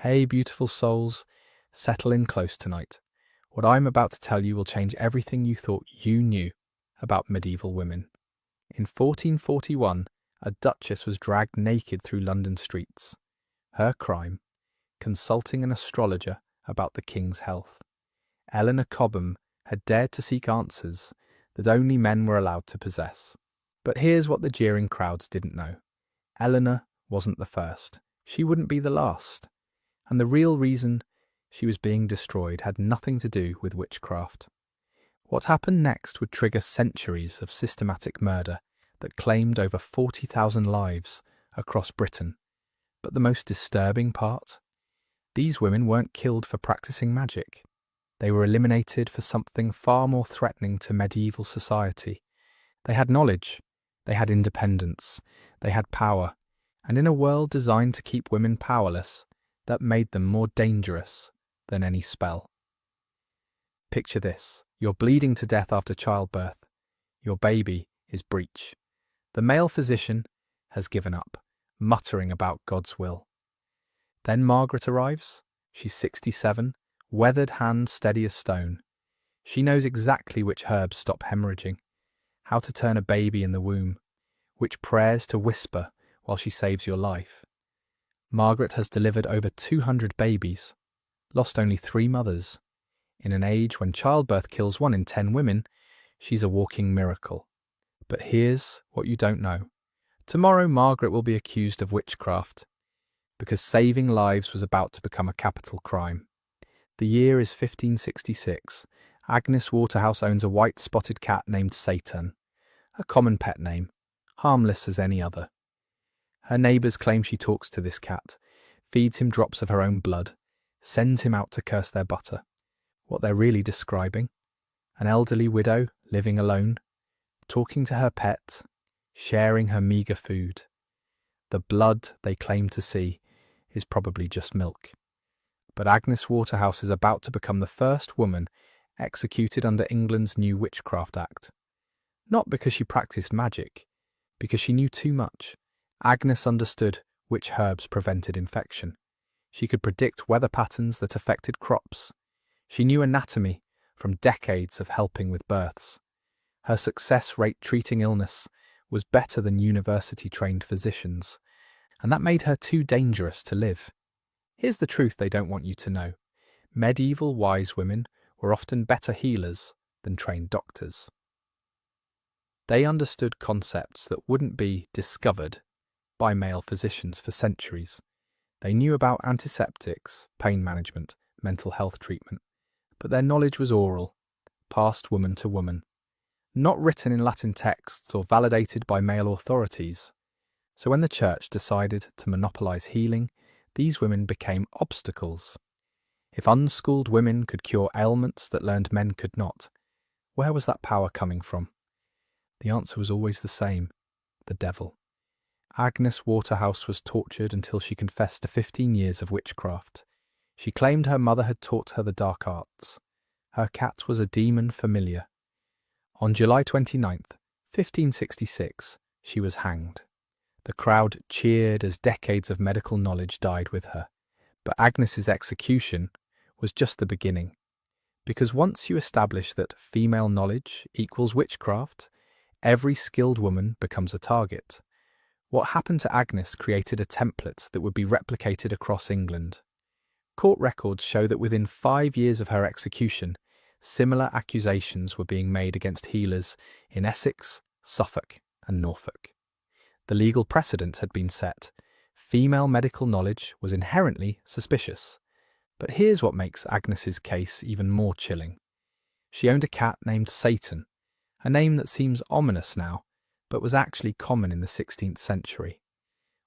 Hey, beautiful souls, settle in close tonight. What I'm about to tell you will change everything you thought you knew about medieval women. In 1441, a duchess was dragged naked through London streets. Her crime? Consulting an astrologer about the king's health. Eleanor Cobham had dared to seek answers that only men were allowed to possess. But here's what the jeering crowds didn't know. Eleanor wasn't the first. She wouldn't be the last. And the real reason she was being destroyed had nothing to do with witchcraft. What happened next would trigger centuries of systematic murder that claimed over 40,000 lives across Britain. But the most disturbing part? These women weren't killed for practicing magic. They were eliminated for something far more threatening to medieval society. They had knowledge, they had independence, they had power, and in a world designed to keep women powerless, that made them more dangerous than any spell. Picture this. You're bleeding to death after childbirth. Your baby is breech. The male physician has given up, muttering about God's will. Then Margaret arrives. She's 67, weathered hand steady as stone. She knows exactly which herbs stop hemorrhaging, how to turn a baby in the womb, which prayers to whisper while she saves your life. Margaret has delivered over 200 babies, lost only 3 mothers. In an age when childbirth kills 1 in 10 women, she's a walking miracle. But here's what you don't know. Tomorrow Margaret will be accused of witchcraft, because saving lives was about to become a capital crime. The year is 1566. Agnes Waterhouse owns a white-spotted cat named Satan, a common pet name, harmless as any other. Her neighbours claim she talks to this cat, feeds him drops of her own blood, sends him out to curse their butter. What they're really describing? An elderly widow living alone, talking to her pet, sharing her meagre food. The blood they claim to see is probably just milk. But Agnes Waterhouse is about to become the first woman executed under England's new Witchcraft Act. Not because she practiced magic, because she knew too much. Agnes understood which herbs prevented infection. She could predict weather patterns that affected crops. She knew anatomy from decades of helping with births. Her success rate treating illness was better than university-trained physicians, and that made her too dangerous to live. Here's the truth they don't want you to know. Medieval wise women were often better healers than trained doctors. They understood concepts that wouldn't be discovered by male physicians for centuries. They knew about antiseptics, pain management, mental health treatment, but their knowledge was oral, passed woman to woman, not written in Latin texts or validated by male authorities. So when the church decided to monopolize healing, these women became obstacles. If unschooled women could cure ailments that learned men could not, where was that power coming from? The answer was always the same: the devil. Agnes Waterhouse was tortured until she confessed to 15 years of witchcraft. She claimed her mother had taught her the dark arts. Her cat was a demon familiar. On July 29th, 1566, she was hanged. The crowd cheered as decades of medical knowledge died with her. But Agnes's execution was just the beginning. Because once you establish that female knowledge equals witchcraft, every skilled woman becomes a target. What happened to Agnes created a template that would be replicated across England. Court records show that within 5 years of her execution, similar accusations were being made against healers in Essex, Suffolk, and Norfolk. The legal precedent had been set. Female medical knowledge was inherently suspicious. But here's what makes Agnes's case even more chilling. She owned a cat named Satan, a name that seems ominous now, but was actually common in the 16th century.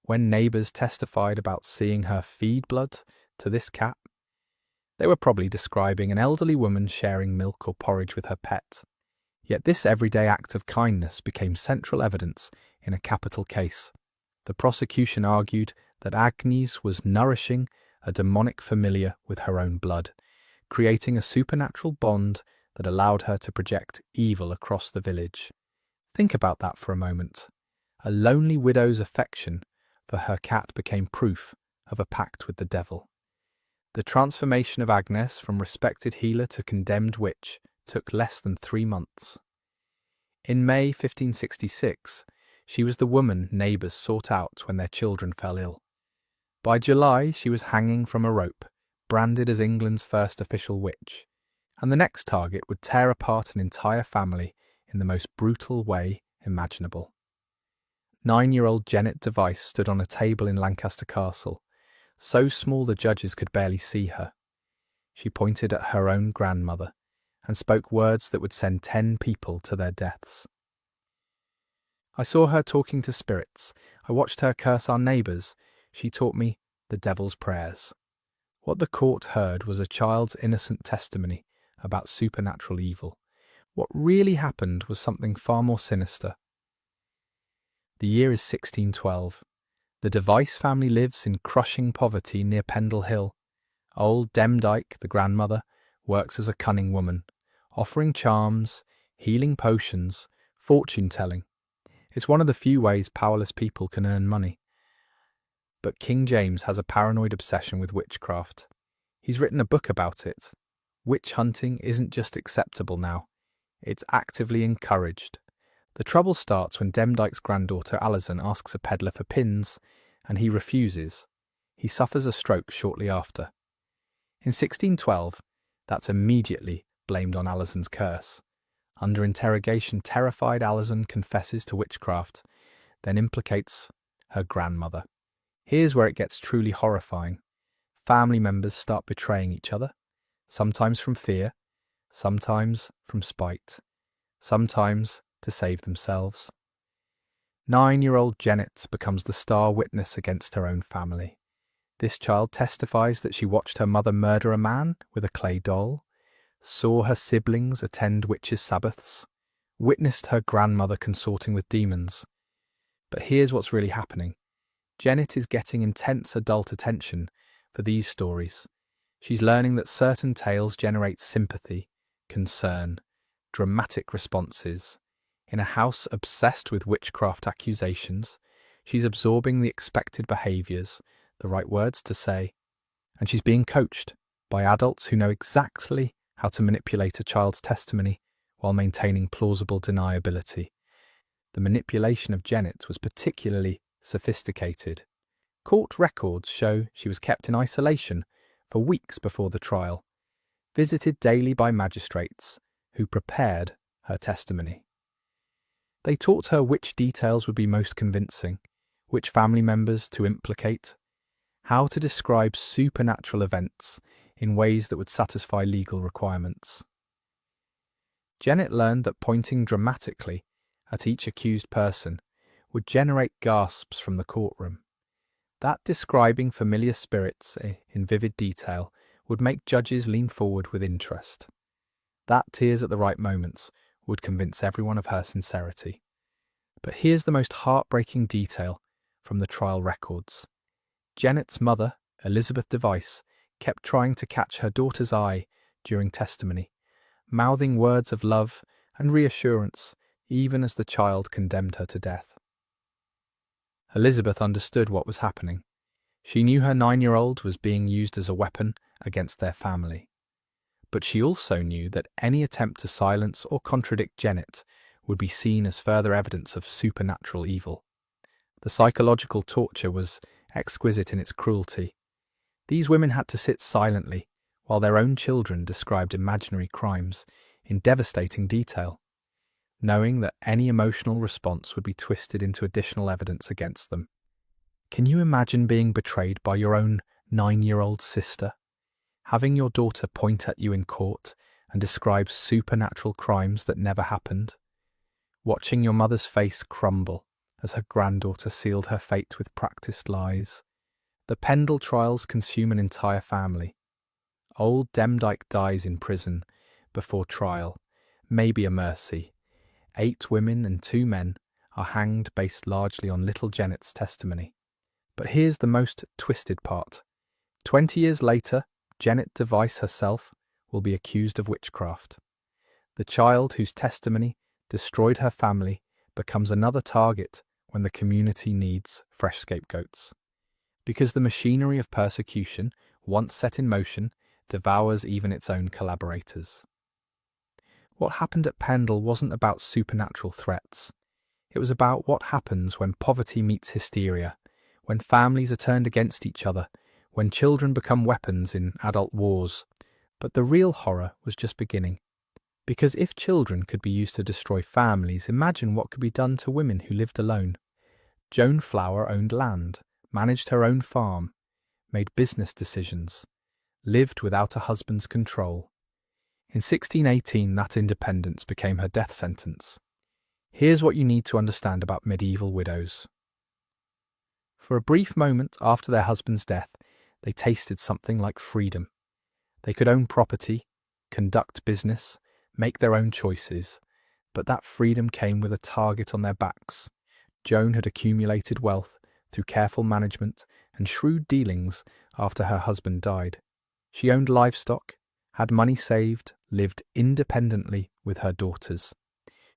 When neighbours testified about seeing her feed blood to this cat, they were probably describing an elderly woman sharing milk or porridge with her pet. Yet this everyday act of kindness became central evidence in a capital case. The prosecution argued that Agnes was nourishing a demonic familiar with her own blood, creating a supernatural bond that allowed her to project evil across the village. Think about that for a moment. A lonely widow's affection for her cat became proof of a pact with the devil. The transformation of Agnes from respected healer to condemned witch took less than 3 months. In May 1566, she was the woman neighbours sought out when their children fell ill. By July, she was hanging from a rope, branded as England's first official witch, and the next target would tear apart an entire family in the most brutal way imaginable. 9-year-old Janet Device stood on a table in Lancaster Castle, so small the judges could barely see her. She pointed at her own grandmother and spoke words that would send 10 people to their deaths. I saw her talking to spirits. I watched her curse our neighbours. She taught me the devil's prayers. What the court heard was a child's innocent testimony about supernatural evil. What really happened was something far more sinister. The year is 1612. The Device family lives in crushing poverty near Pendle Hill. Old Demdike, the grandmother, works as a cunning woman, offering charms, healing potions, fortune-telling. It's one of the few ways powerless people can earn money. But King James has a paranoid obsession with witchcraft. He's written a book about it. Witch hunting isn't just acceptable now, it's actively encouraged. The trouble starts when Demdike's granddaughter Alison asks a peddler for pins, and he refuses. He suffers a stroke shortly after. In 1612, that's immediately blamed on Alison's curse. Under interrogation, terrified Alison confesses to witchcraft, then implicates her grandmother. Here's where it gets truly horrifying. Family members start betraying each other, sometimes from fear, sometimes from spite, sometimes to save themselves. 9-year-old Janet becomes the star witness against her own family. This child testifies that she watched her mother murder a man with a clay doll, saw her siblings attend witches' sabbaths, witnessed her grandmother consorting with demons. But here's what's really happening. Janet is getting intense adult attention for these stories. She's learning that certain tales generate sympathy, concern, dramatic responses. In a house obsessed with witchcraft accusations, she's absorbing the expected behaviours, the right words to say, and she's being coached by adults who know exactly how to manipulate a child's testimony while maintaining plausible deniability. The manipulation of Janet was particularly sophisticated. Court records show she was kept in isolation for weeks before the trial, visited daily by magistrates who prepared her testimony. They taught her which details would be most convincing, which family members to implicate, how to describe supernatural events in ways that would satisfy legal requirements. Janet learned that pointing dramatically at each accused person would generate gasps from the courtroom. That describing familiar spirits in vivid detail would make judges lean forward with interest. That tears at the right moments would convince everyone of her sincerity. But here's the most heartbreaking detail from the trial records. Janet's mother, Elizabeth Device, kept trying to catch her daughter's eye during testimony, mouthing words of love and reassurance even as the child condemned her to death. Elizabeth understood what was happening. She knew her 9-year-old was being used as a weapon against their family. But she also knew that any attempt to silence or contradict Janet would be seen as further evidence of supernatural evil. The psychological torture was exquisite in its cruelty. These women had to sit silently while their own children described imaginary crimes in devastating detail, knowing that any emotional response would be twisted into additional evidence against them. Can you imagine being betrayed by your own 9-year-old sister? Having your daughter point at you in court and describe supernatural crimes that never happened? Watching your mother's face crumble as her granddaughter sealed her fate with practiced lies? The Pendle trials consume an entire family. Old Demdike dies in prison before trial, maybe a mercy. 8 women and 2 men are hanged based largely on little Janet's testimony. But here's the most twisted part. 20 years later, Janet Device herself will be accused of witchcraft. The child whose testimony destroyed her family becomes another target when the community needs fresh scapegoats. Because the machinery of persecution once set in motion, devours even its own collaborators. What happened at Pendle wasn't about supernatural threats. It was about what happens when poverty meets hysteria, when families are turned against each other, when children become weapons in adult wars. But the real horror was just beginning. Because if children could be used to destroy families, imagine what could be done to women who lived alone. Joan Flower owned land, managed her own farm, made business decisions, lived without a husband's control. In 1618, that independence became her death sentence. Here's what you need to understand about medieval widows. For a brief moment after their husband's death, they tasted something like freedom. They could own property, conduct business, make their own choices, but that freedom came with a target on their backs. Joan had accumulated wealth through careful management and shrewd dealings after her husband died. She owned livestock, had money saved, lived independently with her daughters.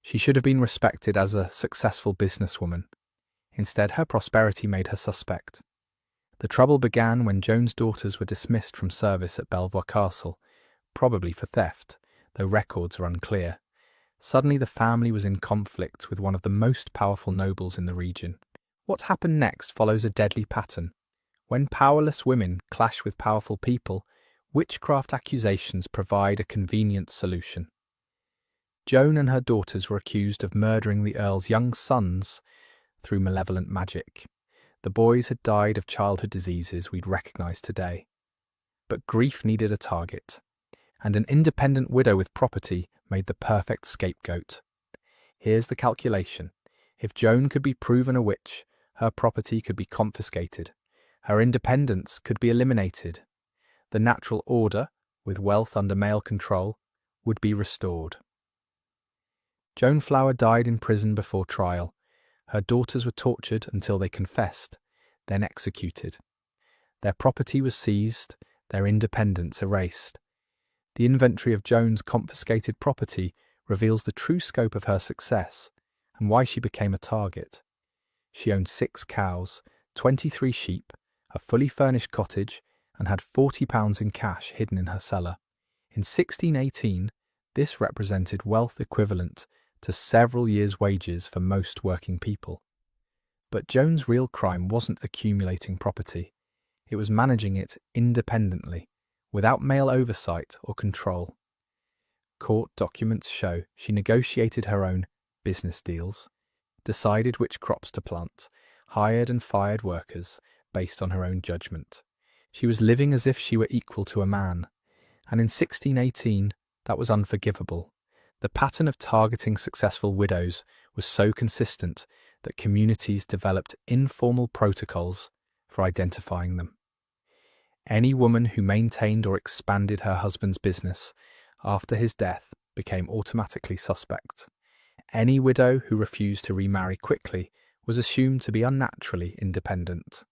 She should have been respected as a successful businesswoman. Instead, her prosperity made her suspect. The trouble began when Joan's daughters were dismissed from service at Belvoir Castle, probably for theft, though records are unclear. Suddenly the family was in conflict with one of the most powerful nobles in the region. What happened next follows a deadly pattern. When powerless women clash with powerful people, witchcraft accusations provide a convenient solution. Joan and her daughters were accused of murdering the Earl's young sons through malevolent magic. The boys had died of childhood diseases we'd recognise today. But grief needed a target, and an independent widow with property made the perfect scapegoat. Here's the calculation. If Joan could be proven a witch, her property could be confiscated. Her independence could be eliminated. The natural order, with wealth under male control, would be restored. Joan Flower died in prison before trial. Her daughters were tortured until they confessed, then executed. Their property was seized, their independence erased. The inventory of Joan's confiscated property reveals the true scope of her success and why she became a target. She owned 6 cows, 23 sheep, a fully furnished cottage, and had £40 in cash hidden in her cellar. In 1618, this represented wealth equivalent to several years' wages for most working people. But Joan's real crime wasn't accumulating property. It was managing it independently, without male oversight or control. Court documents show she negotiated her own business deals, decided which crops to plant, hired and fired workers based on her own judgment. She was living as if she were equal to a man, and in 1618 that was unforgivable. The pattern of targeting successful widows was so consistent that communities developed informal protocols for identifying them. Any woman who maintained or expanded her husband's business after his death became automatically suspect. Any widow who refused to remarry quickly was assumed to be unnaturally independent.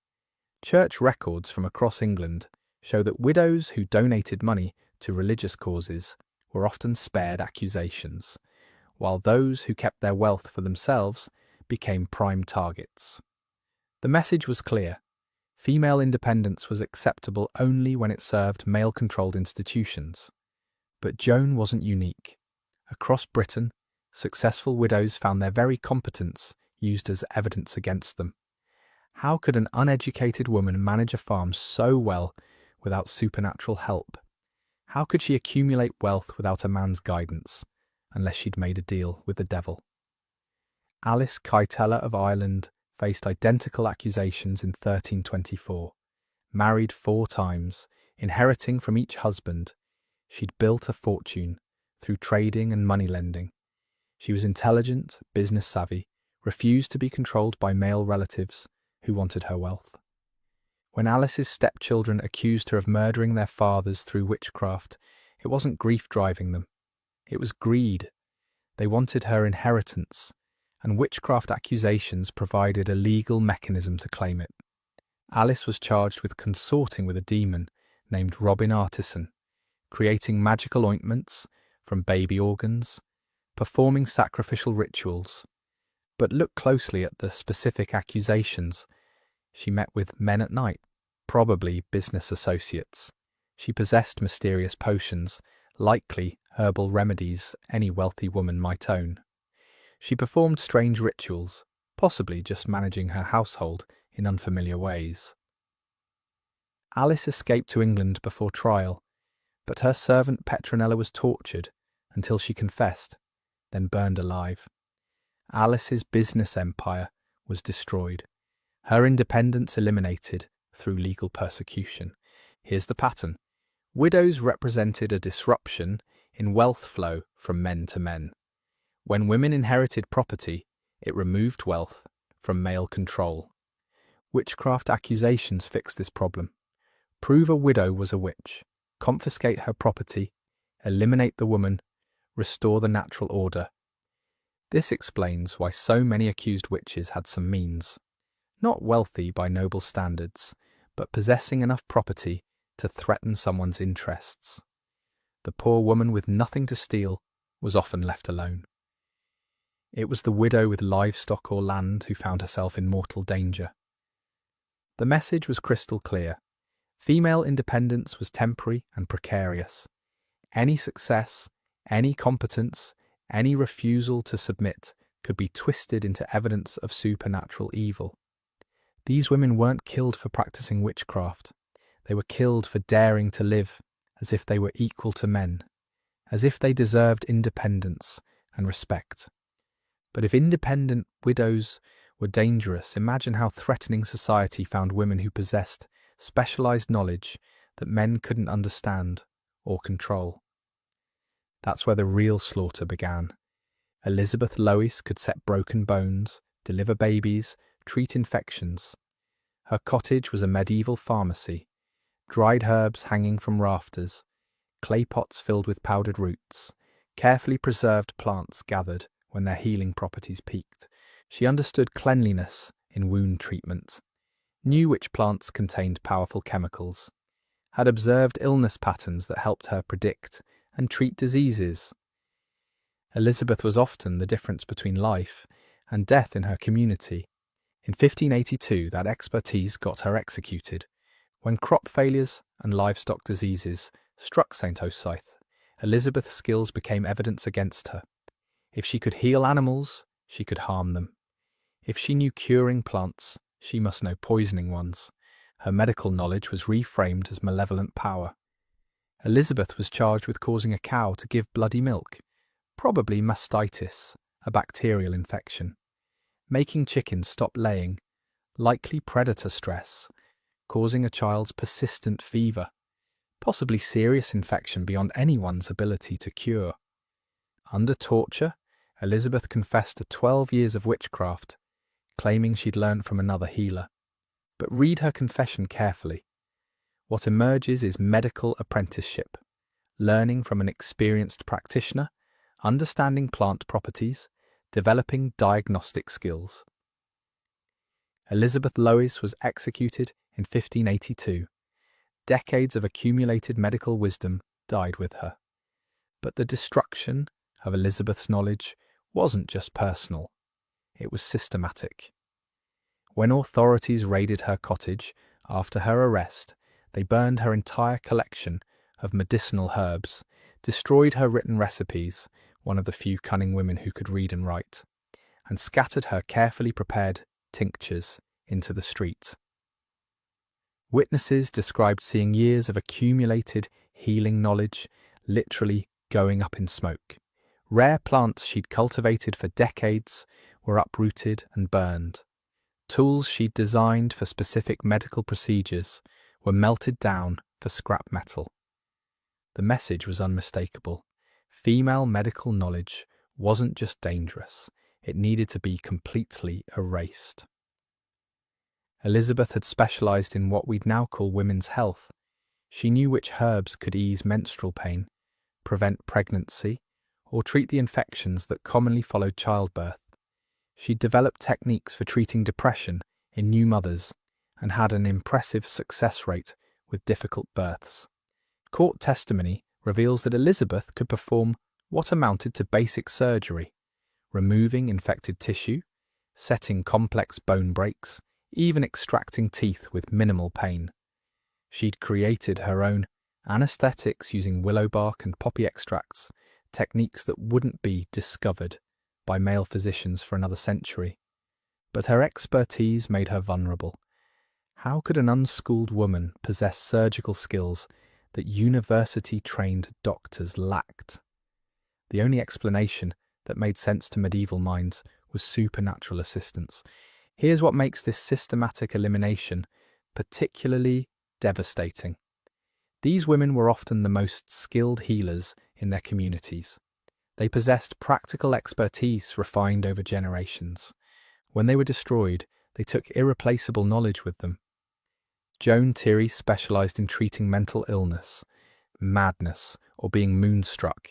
Church records from across England show that widows who donated money to religious causes were often spared accusations, while those who kept their wealth for themselves became prime targets. The message was clear. Female independence was acceptable only when it served male-controlled institutions. But Joan wasn't unique. Across Britain, successful widows found their very competence used as evidence against them. How could an uneducated woman manage a farm so well without supernatural help? How could she accumulate wealth without a man's guidance, unless she'd made a deal with the devil? Alice Kyteler of Ireland faced identical accusations in 1324. Married 4 times, inheriting from each husband, she'd built a fortune through trading and money lending. She was intelligent, business savvy, refused to be controlled by male relatives who wanted her wealth. When Alice's stepchildren accused her of murdering their fathers through witchcraft, it wasn't grief driving them. It was greed. They wanted her inheritance, and witchcraft accusations provided a legal mechanism to claim it. Alice was charged with consorting with a demon named Robin Artisan, creating magical ointments from baby organs, performing sacrificial rituals. But look closely at the specific accusations. She met with men at night, Probably business associates. She possessed mysterious potions, likely herbal remedies any wealthy woman might own. She performed strange rituals, possibly just managing her household in unfamiliar ways. Alice escaped to England before trial, but her servant Petronella was tortured until she confessed, then burned alive. Alice's business empire was destroyed, her independence eliminated through legal persecution. Here's the pattern. Widows represented a disruption in wealth flow from men to men. When women inherited property, it removed wealth from male control. Witchcraft accusations fixed this problem. Prove a widow was a witch, confiscate her property, eliminate the woman, restore the natural order. This explains why so many accused witches had some means. Not wealthy by noble standards, but possessing enough property to threaten someone's interests. The poor woman with nothing to steal was often left alone. It was the widow with livestock or land who found herself in mortal danger. The message was crystal clear. Female independence was temporary and precarious. Any success, any competence, any refusal to submit could be twisted into evidence of supernatural evil. These women weren't killed for practicing witchcraft. They were killed for daring to live as if they were equal to men, as if they deserved independence and respect. But if independent widows were dangerous, imagine how threatening society found women who possessed specialized knowledge that men couldn't understand or control. That's where the real slaughter began. Elizabeth Lois could set broken bones, deliver babies, treat infections. Her cottage was a medieval pharmacy, dried herbs hanging from rafters, clay pots filled with powdered roots, carefully preserved plants gathered when their healing properties peaked. She understood cleanliness in wound treatment, knew which plants contained powerful chemicals, had observed illness patterns that helped her predict and treat diseases. Elizabeth was often the difference between life and death in her community. In 1582, that expertise got her executed. When crop failures and livestock diseases struck St. Osyth, Elizabeth's skills became evidence against her. If she could heal animals, she could harm them. If she knew curing plants, she must know poisoning ones. Her medical knowledge was reframed as malevolent power. Elizabeth was charged with causing a cow to give bloody milk, probably mastitis, a bacterial infection, making chickens stop laying, likely predator stress, causing a child's persistent fever, possibly serious infection beyond anyone's ability to cure. Under torture, Elizabeth confessed to 12 years of witchcraft, claiming she'd learned from another healer. But read her confession carefully. What emerges is medical apprenticeship, learning from an experienced practitioner, understanding plant properties, developing diagnostic skills. Elizabeth Lois was executed in 1582. Decades of accumulated medical wisdom died with her. But the destruction of Elizabeth's knowledge wasn't just personal, it was systematic. When authorities raided her cottage after her arrest, they burned her entire collection of medicinal herbs, destroyed her written recipes, one of the few cunning women who could read and write, and scattered her carefully prepared tinctures into the street. Witnesses described seeing years of accumulated healing knowledge literally going up in smoke. Rare plants she'd cultivated for decades were uprooted and burned. Tools she'd designed for specific medical procedures were melted down for scrap metal. The message was unmistakable. Female medical knowledge wasn't just dangerous, it needed to be completely erased. Elizabeth had specialised in what we'd now call women's health. She knew which herbs could ease menstrual pain, prevent pregnancy, or treat the infections that commonly followed childbirth. She'd developed techniques for treating depression in new mothers and had an impressive success rate with difficult births. Court testimony reveals that Elizabeth could perform what amounted to basic surgery, removing infected tissue, setting complex bone breaks, even extracting teeth with minimal pain. She'd created her own anesthetics using willow bark and poppy extracts, techniques that wouldn't be discovered by male physicians for another century. But her expertise made her vulnerable. How could an unschooled woman possess surgical skills that university-trained doctors lacked? The only explanation that made sense to medieval minds was supernatural assistance. Here's what makes this systematic elimination particularly devastating. These women were often the most skilled healers in their communities. They possessed practical expertise refined over generations. When they were destroyed, they took irreplaceable knowledge with them. Joan Tirey specialised in treating mental illness, madness, or being moonstruck.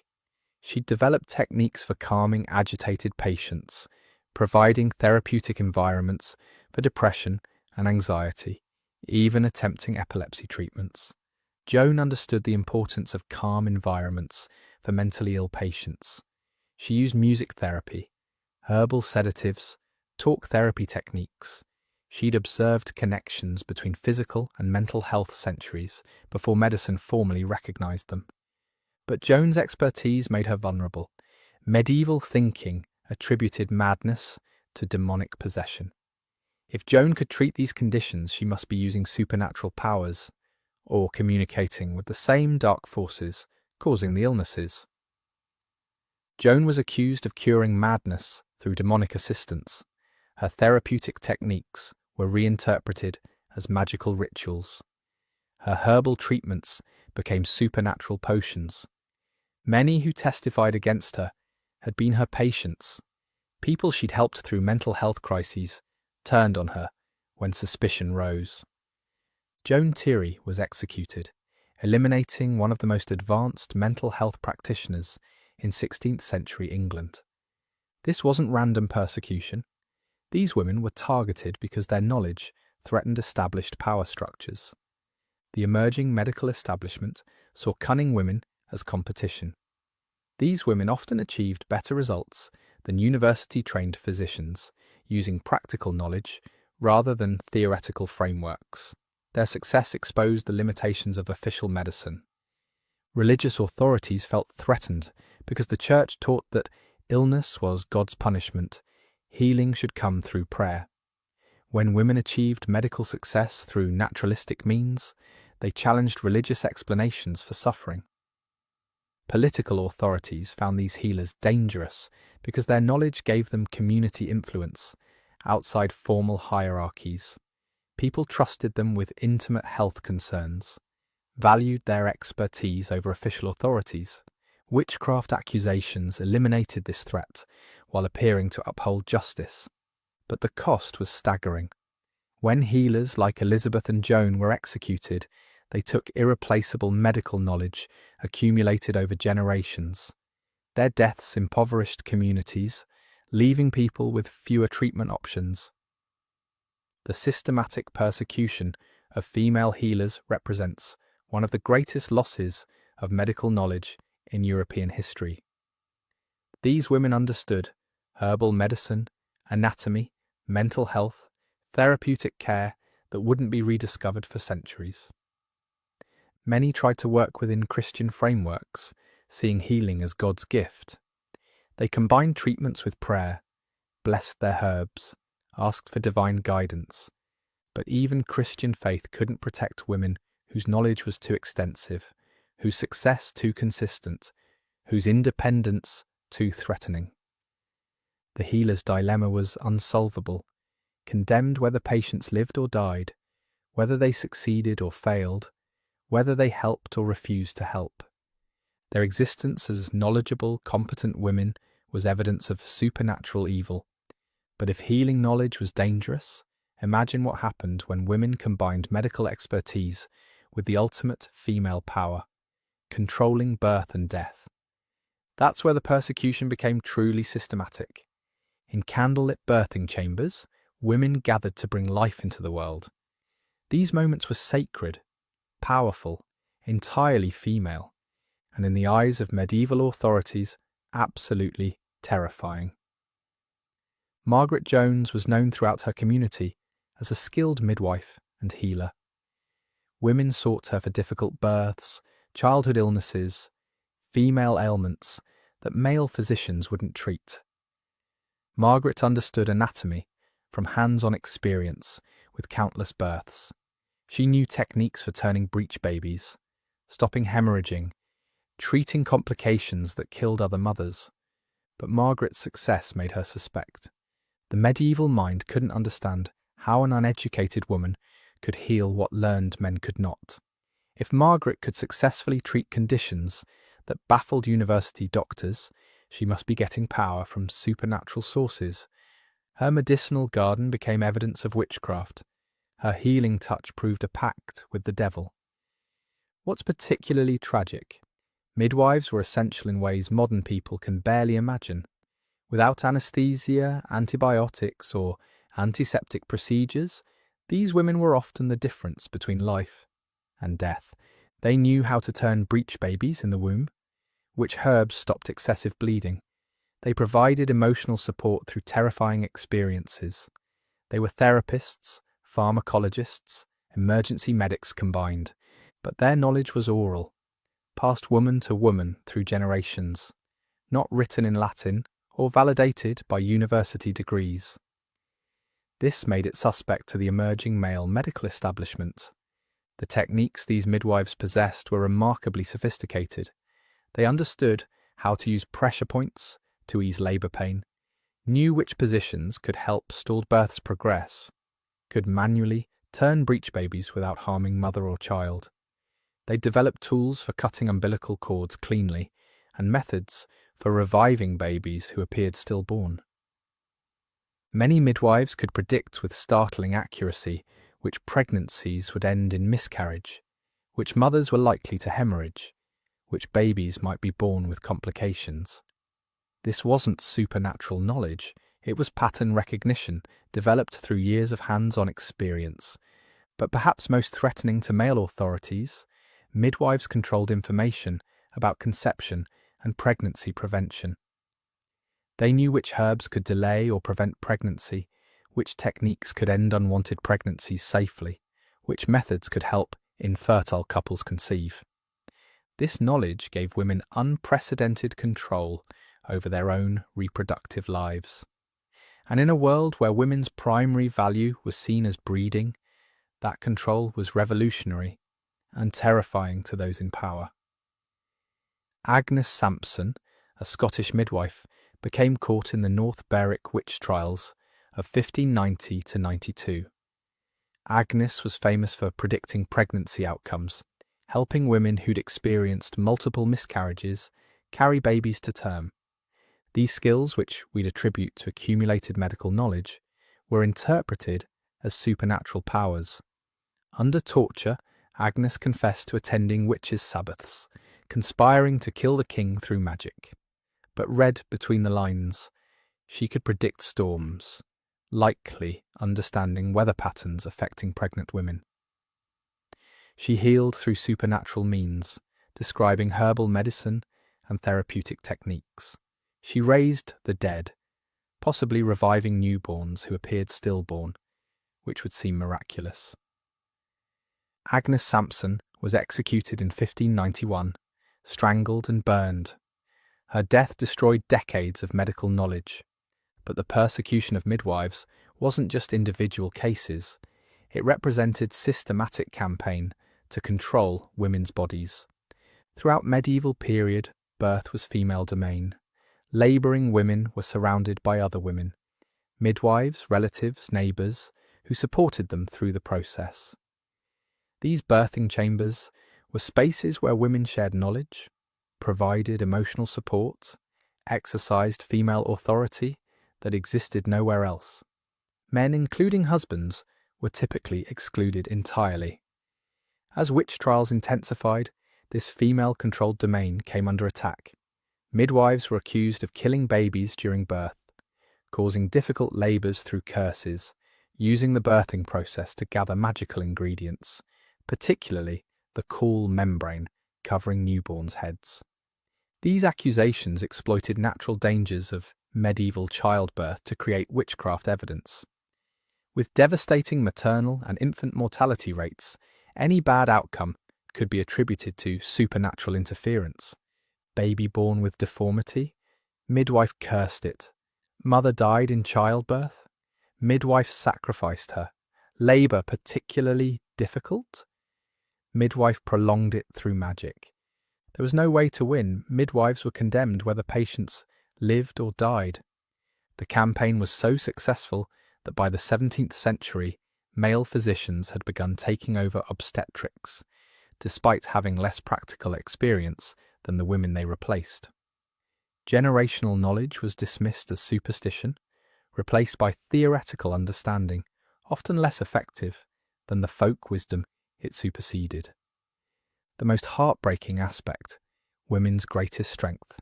She'd developed techniques for calming agitated patients, providing therapeutic environments for depression and anxiety, even attempting epilepsy treatments. Joan understood the importance of calm environments for mentally ill patients. She used music therapy, herbal sedatives, talk therapy techniques. She'd observed connections between physical and mental health centuries before medicine formally recognized them. But Joan's expertise made her vulnerable. Medieval thinking attributed madness to demonic possession. If Joan could treat these conditions, she must be using supernatural powers or communicating with the same dark forces causing the illnesses. Joan was accused of curing madness through demonic assistance. Her therapeutic techniques were reinterpreted as magical rituals. Her herbal treatments became supernatural potions. Many who testified against her had been her patients. People she'd helped through mental health crises turned on her when suspicion rose. Joan Tirey was executed, eliminating one of the most advanced mental health practitioners in 16th century England. This wasn't random persecution. These women were targeted because their knowledge threatened established power structures. The emerging medical establishment saw cunning women as competition. These women often achieved better results than university-trained physicians, using practical knowledge rather than theoretical frameworks. Their success exposed the limitations of official medicine. Religious authorities felt threatened because the church taught that illness was God's punishment. Healing should come through prayer. When women achieved medical success through naturalistic means, they challenged religious explanations for suffering. Political authorities found these healers dangerous because their knowledge gave them community influence outside formal hierarchies. People trusted them with intimate health concerns, valued their expertise over official authorities. Witchcraft accusations eliminated this threat while appearing to uphold justice. But the cost was staggering. When healers like Elizabeth and Joan were executed, they took irreplaceable medical knowledge accumulated over generations. Their deaths impoverished communities, leaving people with fewer treatment options. The systematic persecution of female healers represents one of the greatest losses of medical knowledge in European history. These women understood herbal medicine, anatomy, mental health, therapeutic care that wouldn't be rediscovered for centuries. Many tried to work within Christian frameworks, seeing healing as God's gift. They combined treatments with prayer, blessed their herbs, asked for divine guidance. But even Christian faith couldn't protect women whose knowledge was too extensive, whose success too consistent, whose independence too threatening. The healer's dilemma was unsolvable, condemned whether patients lived or died, whether they succeeded or failed, whether they helped or refused to help. Their existence as knowledgeable, competent women was evidence of supernatural evil. But if healing knowledge was dangerous, imagine what happened when women combined medical expertise with the ultimate female power, controlling birth and death. That's where the persecution became truly systematic. In candlelit birthing chambers, women gathered to bring life into the world. These moments were sacred, powerful, entirely female, and in the eyes of medieval authorities, absolutely terrifying. Margaret Jones was known throughout her community as a skilled midwife and healer. Women sought her for difficult births, childhood illnesses, female ailments that male physicians wouldn't treat. Margaret understood anatomy from hands-on experience with countless births. She knew techniques for turning breech babies, stopping hemorrhaging, treating complications that killed other mothers. But Margaret's success made her suspect. The medieval mind couldn't understand how an uneducated woman could heal what learned men could not. If Margaret could successfully treat conditions that baffled university doctors, she must be getting power from supernatural sources. Her medicinal garden became evidence of witchcraft. Her healing touch proved a pact with the devil. What's particularly tragic? Midwives were essential in ways modern people can barely imagine. Without anesthesia, antibiotics, or antiseptic procedures, these women were often the difference between life and death. They knew how to turn breech babies in the womb, which herbs stopped excessive bleeding. They provided emotional support through terrifying experiences. They were therapists, pharmacologists, emergency medics combined, but their knowledge was oral, passed woman to woman through generations, not written in Latin or validated by university degrees. This made it suspect to the emerging male medical establishment. The techniques these midwives possessed were remarkably sophisticated. They understood how to use pressure points to ease labour pain, knew which positions could help stalled births progress, could manually turn breech babies without harming mother or child. They developed tools for cutting umbilical cords cleanly and methods for reviving babies who appeared stillborn. Many midwives could predict with startling accuracy which pregnancies would end in miscarriage, which mothers were likely to hemorrhage, which babies might be born with complications. This wasn't supernatural knowledge, it was pattern recognition developed through years of hands-on experience. But perhaps most threatening to male authorities, midwives controlled information about conception and pregnancy prevention. They knew which herbs could delay or prevent pregnancy, which techniques could end unwanted pregnancies safely, which methods could help infertile couples conceive. This knowledge gave women unprecedented control over their own reproductive lives. And in a world where women's primary value was seen as breeding, that control was revolutionary and terrifying to those in power. Agnes Sampson, a Scottish midwife, became caught in the North Berwick witch trials of 1590 to 92. Agnes was famous for predicting pregnancy outcomes, helping women who'd experienced multiple miscarriages carry babies to term. These skills, which we'd attribute to accumulated medical knowledge, were interpreted as supernatural powers. Under torture, Agnes confessed to attending witches' sabbaths, conspiring to kill the king through magic. But read between the lines, she could predict storms, likely understanding weather patterns affecting pregnant women. She healed through supernatural means, describing herbal medicine and therapeutic techniques. She raised the dead, possibly reviving newborns who appeared stillborn, which would seem miraculous. Agnes Sampson was executed in 1591, strangled and burned. Her death destroyed decades of medical knowledge. But the persecution of midwives wasn't just individual cases. It represented systematic campaign to control women's bodies. Throughout medieval period, birth was female domain. Labouring women were surrounded by other women, midwives, relatives, neighbours, who supported them through the process. These birthing chambers were spaces where women shared knowledge, provided emotional support, exercised female authority that existed nowhere else. Men, including husbands, were typically excluded entirely. As witch trials intensified, this female-controlled domain came under attack. Midwives were accused of killing babies during birth, causing difficult labours through curses, using the birthing process to gather magical ingredients, particularly the cool membrane covering newborns' heads. These accusations exploited natural dangers of medieval childbirth to create witchcraft evidence. With devastating maternal and infant mortality rates, Any bad outcome could be attributed to supernatural interference. Baby born with deformity? Midwife cursed it. Mother died in childbirth? Midwife sacrificed her. Labour particularly difficult? Midwife prolonged it through magic. There was no way to win. Midwives were condemned whether patients lived or died. The campaign was so successful that by the 17th century, male physicians had begun taking over obstetrics, despite having less practical experience than the women they replaced. Generational knowledge was dismissed as superstition, replaced by theoretical understanding, often less effective than the folk wisdom it superseded. The most heartbreaking aspect, women's greatest strength,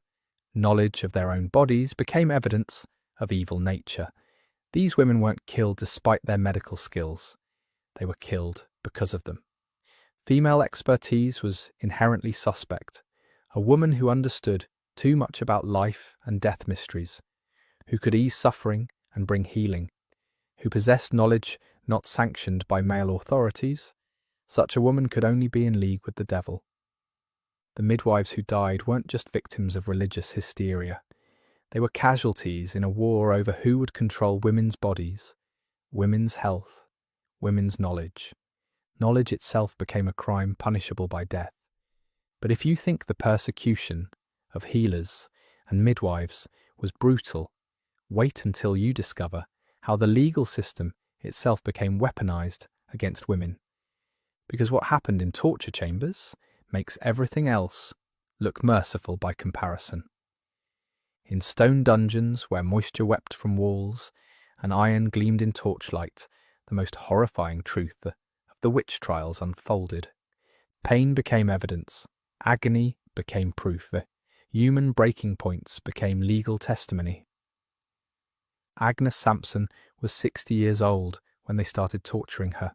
knowledge of their own bodies, became evidence of evil nature. These women weren't killed despite their medical skills. They were killed because of them. Female expertise was inherently suspect. A woman who understood too much about life and death mysteries, who could ease suffering and bring healing, who possessed knowledge not sanctioned by male authorities, such a woman could only be in league with the devil. The midwives who died weren't just victims of religious hysteria. They were casualties in a war over who would control women's bodies, women's health, women's knowledge. Knowledge itself became a crime punishable by death. But if you think the persecution of healers and midwives was brutal, wait until you discover how the legal system itself became weaponized against women. Because what happened in torture chambers makes everything else look merciful by comparison. In stone dungeons where moisture wept from walls and iron gleamed in torchlight, the most horrifying truth of the witch trials unfolded. Pain became evidence, agony became proof, human breaking points became legal testimony. Agnes Sampson was 60 years old when they started torturing her,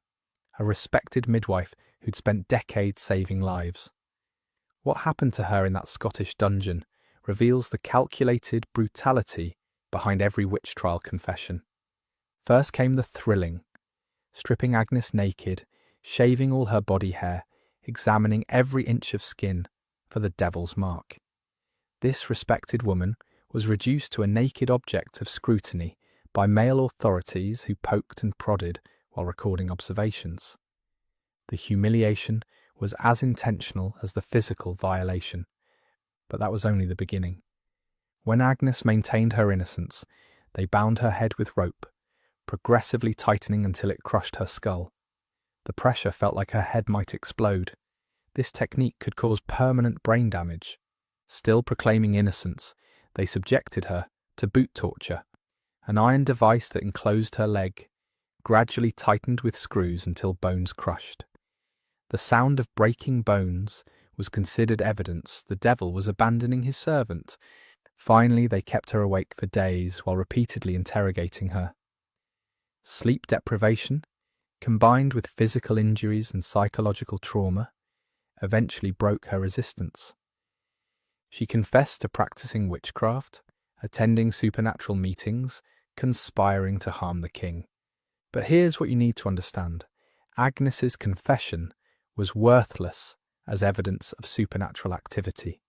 a respected midwife who'd spent decades saving lives. What happened to her in that Scottish dungeon reveals the calculated brutality behind every witch trial confession. First came the thrilling, stripping Agnes naked, shaving all her body hair, examining every inch of skin for the devil's mark. This respected woman was reduced to a naked object of scrutiny by male authorities who poked and prodded while recording observations. The humiliation was as intentional as the physical violation, but that was only the beginning. When Agnes maintained her innocence, they bound her head with rope, progressively tightening until it crushed her skull. The pressure felt like her head might explode. This technique could cause permanent brain damage. Still proclaiming innocence, they subjected her to boot torture, an iron device that enclosed her leg, gradually tightened with screws until bones crushed. The sound of breaking bones was considered evidence the devil was abandoning his servant. Finally, they kept her awake for days while repeatedly interrogating her. Sleep deprivation, combined with physical injuries and psychological trauma, eventually broke her resistance. She confessed to practicing witchcraft, attending supernatural meetings, conspiring to harm the king. But here's what you need to understand. Agnes's confession was worthless as evidence of supernatural activity.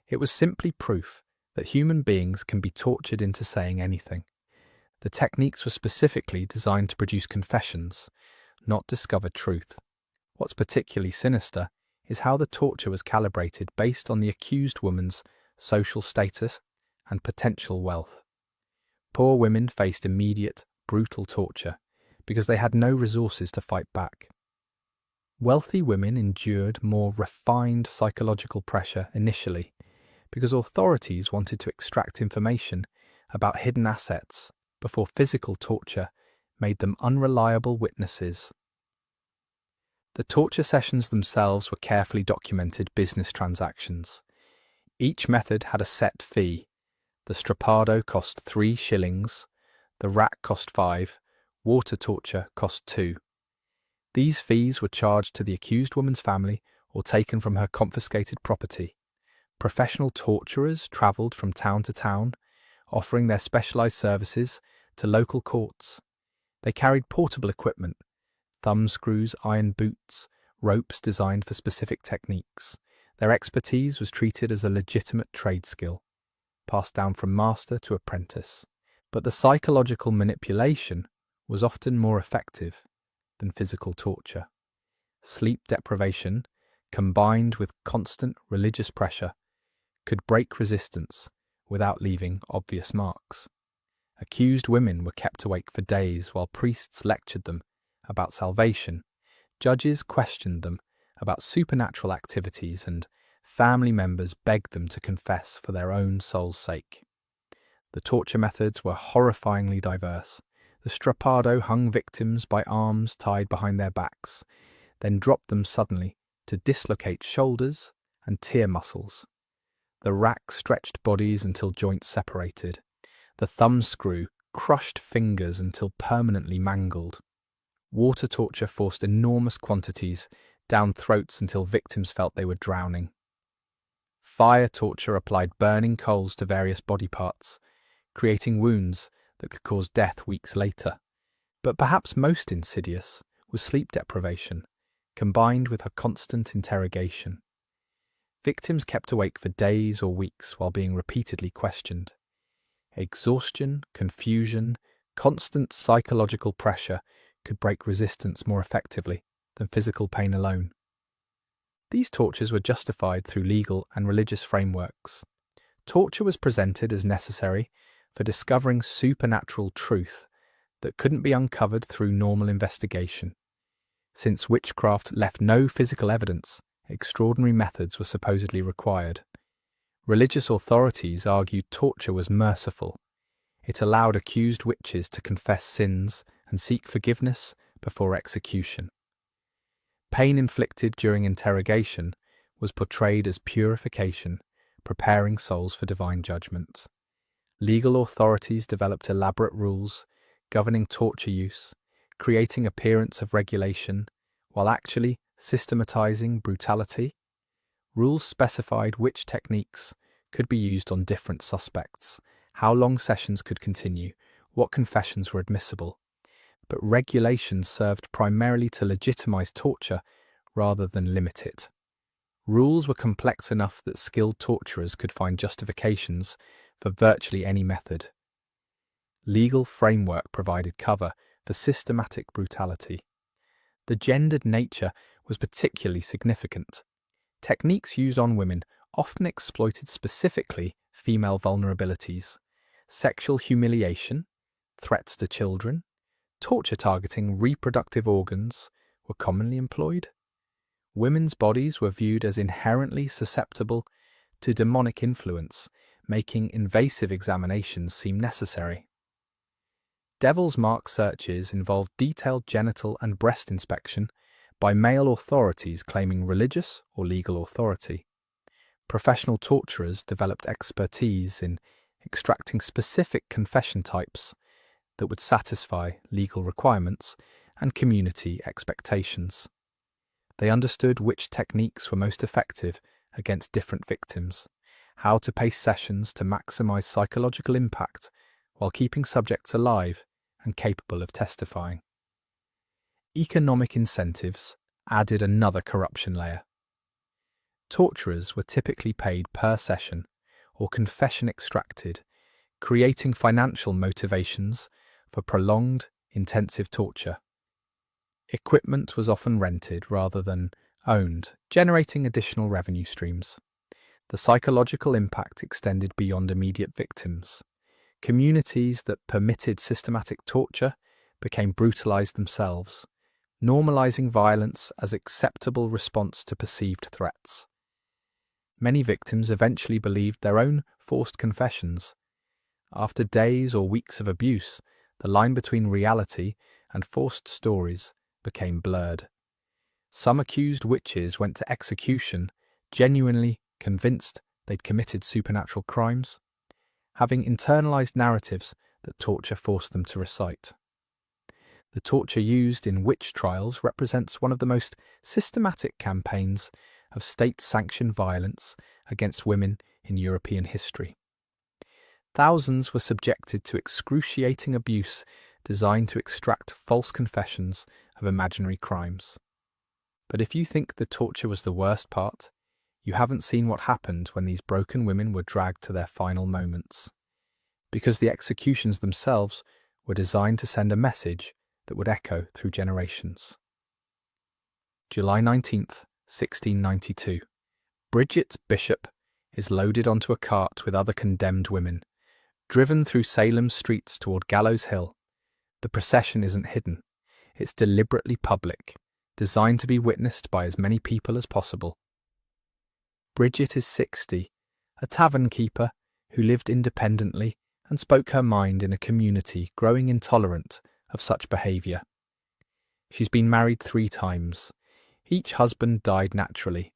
It was simply proof that human beings can be tortured into saying anything. The techniques were specifically designed to produce confessions, not discovered truth. What's particularly sinister is how the torture was calibrated based on the accused woman's social status and potential wealth. Poor women faced immediate, brutal torture because they had no resources to fight back. Wealthy women endured more refined psychological pressure initially because authorities wanted to extract information about hidden assets before physical torture made them unreliable witnesses. The torture sessions themselves were carefully documented business transactions. Each method had a set fee. The strappado cost 3 shillings, the rack cost 5, water torture cost 2. These fees were charged to the accused woman's family or taken from her confiscated property. Professional torturers travelled from town to town, offering their specialised services to local courts. They carried portable equipment, thumb screws, iron boots, ropes designed for specific techniques. Their expertise was treated as a legitimate trade skill, passed down from master to apprentice. But the psychological manipulation was often more effective than physical torture. Sleep deprivation, combined with constant religious pressure, could break resistance without leaving obvious marks. Accused women were kept awake for days while priests lectured them about salvation. Judges questioned them about supernatural activities, and family members begged them to confess for their own soul's sake. The torture methods were horrifyingly diverse. The strappado hung victims by arms tied behind their backs, then dropped them suddenly to dislocate shoulders and tear muscles. The rack stretched bodies until joints separated. The thumbscrew crushed fingers until permanently mangled. Water torture forced enormous quantities down throats until victims felt they were drowning. Fire torture applied burning coals to various body parts, creating wounds that could cause death weeks later. But perhaps most insidious was sleep deprivation, combined with a constant interrogation. Victims kept awake for days or weeks while being repeatedly questioned. Exhaustion, confusion, constant psychological pressure could break resistance more effectively than physical pain alone. These tortures were justified through legal and religious frameworks. Torture was presented as necessary for discovering supernatural truth that couldn't be uncovered through normal investigation. Since witchcraft left no physical evidence, extraordinary methods were supposedly required. Religious authorities argued torture was merciful. It allowed accused witches to confess sins and seek forgiveness before execution. Pain inflicted during interrogation was portrayed as purification, preparing souls for divine judgment. Legal authorities developed elaborate rules governing torture use, creating appearance of regulation while actually systematizing brutality. Rules specified which techniques could be used on different suspects, how long sessions could continue, what confessions were admissible. But regulations served primarily to legitimize torture rather than limit it. Rules were complex enough that skilled torturers could find justifications for virtually any method. Legal framework provided cover for systematic brutality. The gendered nature was particularly significant. Techniques used on women often exploited specifically female vulnerabilities. Sexual humiliation, threats to children, torture targeting reproductive organs were commonly employed. Women's bodies were viewed as inherently susceptible to demonic influence, making invasive examinations seem necessary. Devil's Mark searches involved detailed genital and breast inspection by male authorities claiming religious or legal authority. Professional torturers developed expertise in extracting specific confession types that would satisfy legal requirements and community expectations. They understood which techniques were most effective against different victims, how to pace sessions to maximize psychological impact while keeping subjects alive and capable of testifying. Economic incentives added another corruption layer. Torturers were typically paid per session or confession extracted, creating financial motivations for prolonged, intensive torture. Equipment was often rented rather than owned, generating additional revenue streams. The psychological impact extended beyond immediate victims. Communities that permitted systematic torture became brutalized themselves, normalizing violence as acceptable response to perceived threats. Many victims eventually believed their own forced confessions. After days or weeks of abuse, the line between reality and forced stories became blurred. Some accused witches went to execution genuinely convinced they'd committed supernatural crimes, having internalized narratives that torture forced them to recite. The torture used in witch trials represents one of the most systematic campaigns of state-sanctioned violence against women in European history. Thousands were subjected to excruciating abuse designed to extract false confessions of imaginary crimes. But if you think the torture was the worst part, you haven't seen what happened when these broken women were dragged to their final moments. Because the executions themselves were designed to send a message that would echo through generations. July 19th, 1692. Bridget Bishop is loaded onto a cart with other condemned women, driven through Salem's streets toward Gallows Hill. The procession isn't hidden. It's deliberately public, designed to be witnessed by as many people as possible. Bridget is 60, a tavern keeper who lived independently and spoke her mind in a community growing intolerant of such behaviour. She's been married 3 times. Each husband died naturally,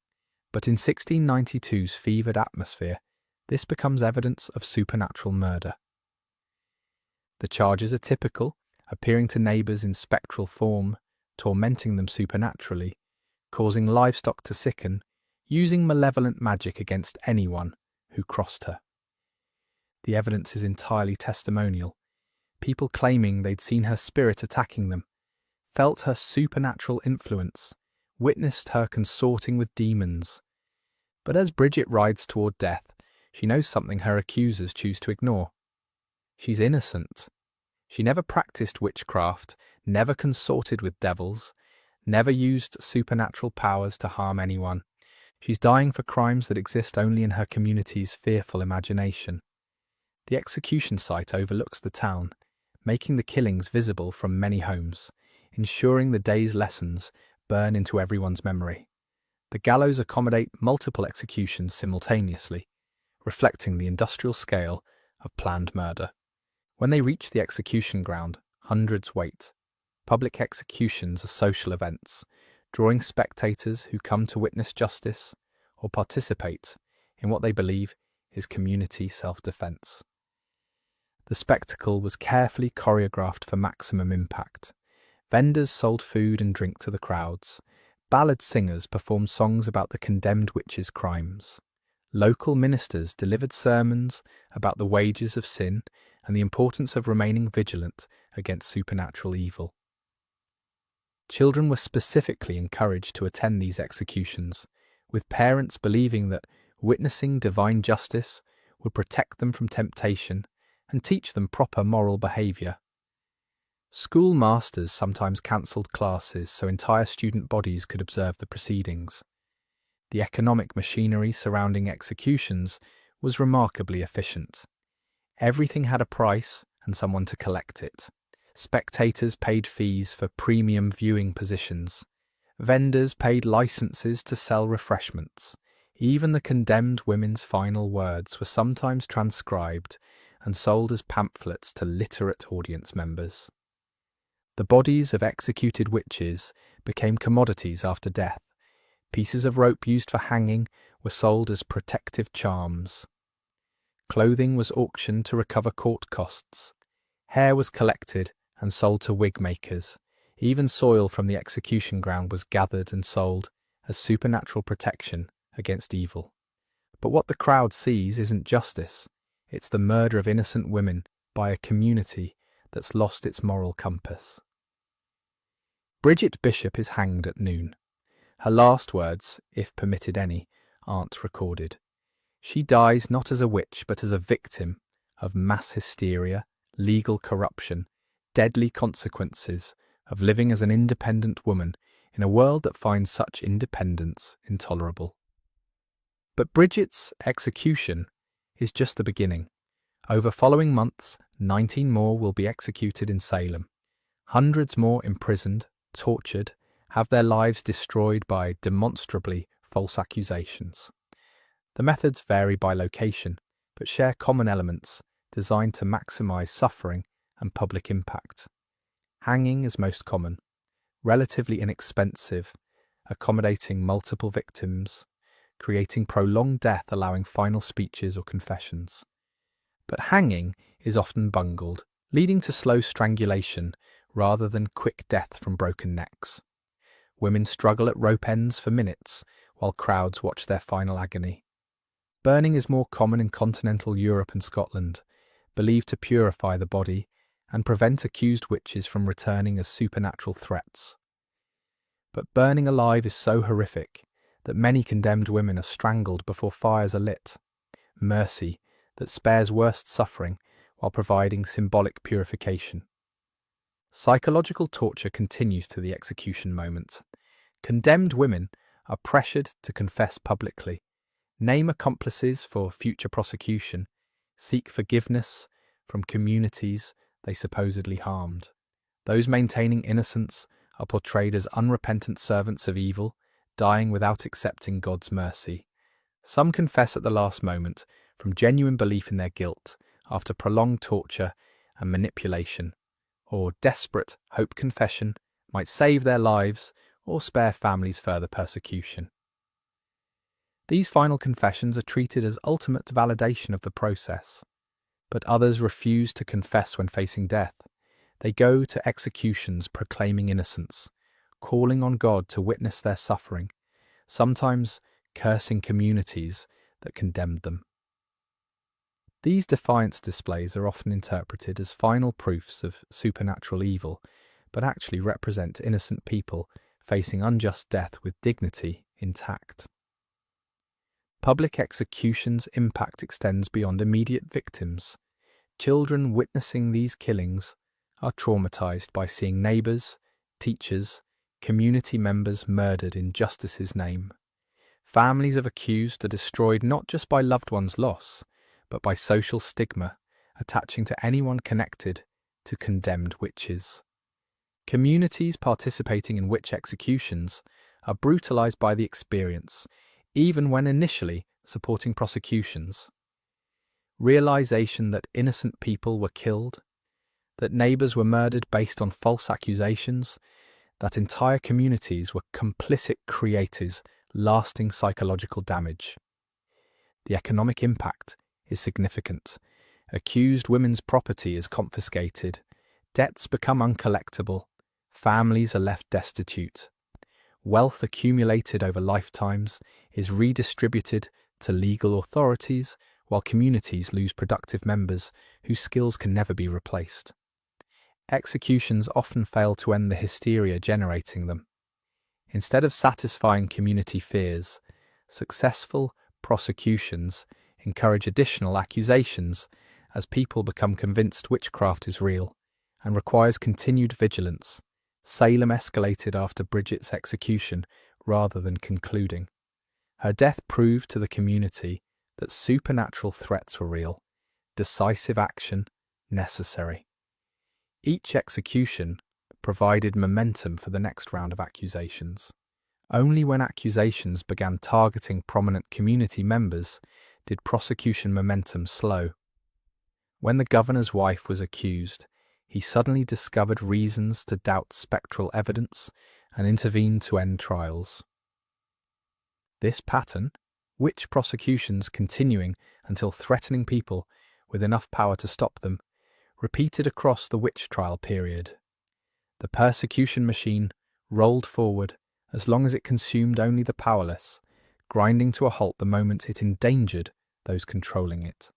but in 1692's fevered atmosphere, this becomes evidence of supernatural murder. The charges are typical, appearing to neighbours in spectral form, tormenting them supernaturally, causing livestock to sicken, using malevolent magic against anyone who crossed her. The evidence is entirely testimonial, people claiming they'd seen her spirit attacking them, felt her supernatural influence, witnessed her consorting with demons. But as Bridget rides toward death, she knows something her accusers choose to ignore. She's innocent. She never practiced witchcraft, never consorted with devils, never used supernatural powers to harm anyone. She's dying for crimes that exist only in her community's fearful imagination. The execution site overlooks the town, making the killings visible from many homes, ensuring the day's lessons burn into everyone's memory. The gallows accommodate multiple executions simultaneously, reflecting the industrial scale of planned murder. When they reach the execution ground, hundreds wait. Public executions are social events, drawing spectators who come to witness justice or participate in what they believe is community self-defense. The spectacle was carefully choreographed for maximum impact. Vendors sold food and drink to the crowds. Ballad singers performed songs about the condemned witches' crimes. Local ministers delivered sermons about the wages of sin and the importance of remaining vigilant against supernatural evil. Children were specifically encouraged to attend these executions, with parents believing that witnessing divine justice would protect them from temptation and teach them proper moral behaviour. School masters sometimes cancelled classes so entire student bodies could observe the proceedings. The economic machinery surrounding executions was remarkably efficient. Everything had a price and someone to collect it. Spectators paid fees for premium viewing positions. Vendors paid licenses to sell refreshments. Even the condemned women's final words were sometimes transcribed and sold as pamphlets to literate audience members. The bodies of executed witches became commodities after death. Pieces of rope used for hanging were sold as protective charms. Clothing was auctioned to recover court costs. Hair was collected and sold to wig makers. Even soil from the execution ground was gathered and sold as supernatural protection against evil. But what the crowd sees isn't justice. It's the murder of innocent women by a community that's lost its moral compass. Bridget Bishop is hanged at noon. Her last words, if permitted any, aren't recorded. She dies not as a witch but as a victim of mass hysteria, legal corruption, deadly consequences of living as an independent woman in a world that finds such independence intolerable. But Bridget's execution is just the beginning. Over following months, 19 more will be executed in Salem. Hundreds more imprisoned, tortured, have their lives destroyed by demonstrably false accusations. The methods vary by location, but share common elements designed to maximize suffering and public impact. Hanging is most common, relatively inexpensive, accommodating multiple victims, creating prolonged death allowing final speeches or confessions. But hanging is often bungled, leading to slow strangulation rather than quick death from broken necks. Women struggle at rope ends for minutes while crowds watch their final agony. Burning is more common in continental Europe and Scotland, believed to purify the body and prevent accused witches from returning as supernatural threats. But burning alive is so horrific that many condemned women are strangled before fires are lit. Mercy that spares worst suffering while providing symbolic purification. Psychological torture continues to the execution moment. Condemned women are pressured to confess publicly, name accomplices for future prosecution, seek forgiveness from communities they supposedly harmed. Those maintaining innocence are portrayed as unrepentant servants of evil, dying without accepting God's mercy. Some confess at the last moment from genuine belief in their guilt after prolonged torture and manipulation, or desperate hope confession might save their lives or spare families further persecution. These final confessions are treated as ultimate validation of the process, but others refuse to confess when facing death. They go to executions proclaiming innocence, calling on God to witness their suffering, sometimes cursing communities that condemned them. These defiance displays are often interpreted as final proofs of supernatural evil, but actually represent innocent people facing unjust death with dignity intact. Public executions' impact extends beyond immediate victims. Children witnessing these killings are traumatized by seeing neighbors, teachers, community members murdered in justice's name. Families of accused are destroyed not just by loved ones' loss, but by social stigma attaching to anyone connected to condemned witches. Communities participating in witch executions are brutalized by the experience, even when initially supporting prosecutions. Realization that innocent people were killed, that neighbors were murdered based on false accusations, that entire communities were complicit creators lasting psychological damage. The economic impact is significant. Accused women's property is confiscated, debts become uncollectible, families are left destitute. Wealth accumulated over lifetimes is redistributed to legal authorities, while communities lose productive members whose skills can never be replaced. Executions often fail to end the hysteria generating them. Instead of satisfying community fears, successful prosecutions encourage additional accusations as people become convinced witchcraft is real and requires continued vigilance. Salem escalated after Bridget's execution rather than concluding. Her death proved to the community that supernatural threats were real, decisive action necessary. Each execution provided momentum for the next round of accusations. Only when accusations began targeting prominent community members did prosecution momentum slow. When the governor's wife was accused, he suddenly discovered reasons to doubt spectral evidence and intervened to end trials. This pattern, witch prosecutions continuing until threatening people with enough power to stop them, repeated across the witch trial period. The persecution machine rolled forward as long as it consumed only the powerless, grinding to a halt the moment it endangered those controlling it.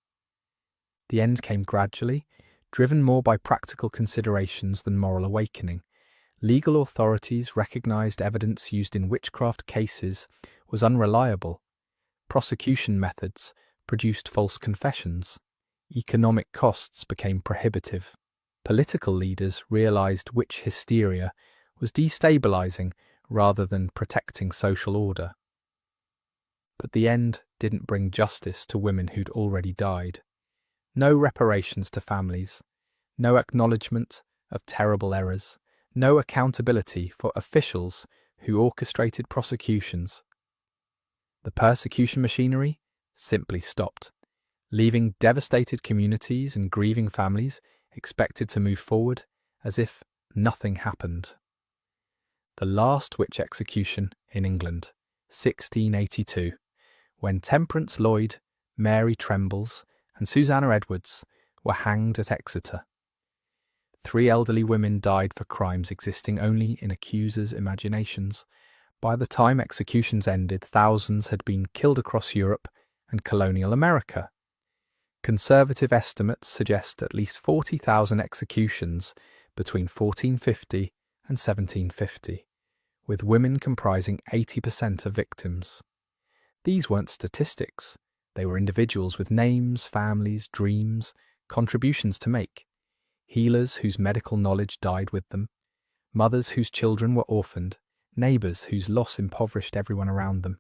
The end came gradually, driven more by practical considerations than moral awakening. Legal authorities recognized evidence used in witchcraft cases was unreliable. Prosecution methods produced false confessions. Economic costs became prohibitive. Political leaders realized witch hysteria was destabilizing rather than protecting social order. But the end didn't bring justice to women who'd already died. No reparations to families, no acknowledgement of terrible errors, no accountability for officials who orchestrated prosecutions. The persecution machinery simply stopped, leaving devastated communities and grieving families expected to move forward as if nothing happened. The last witch execution in England, 1682, when Temperance Lloyd, Mary Trembles, and Susanna Edwards were hanged at Exeter. 3 elderly women died for crimes existing only in accusers' imaginations. By the time executions ended, thousands had been killed across Europe and colonial America. Conservative estimates suggest at least 40,000 executions between 1450 and 1750, with women comprising 80% of victims. These weren't statistics. They were individuals with names, families, dreams, contributions to make. Healers whose medical knowledge died with them, mothers whose children were orphaned, neighbours whose loss impoverished everyone around them.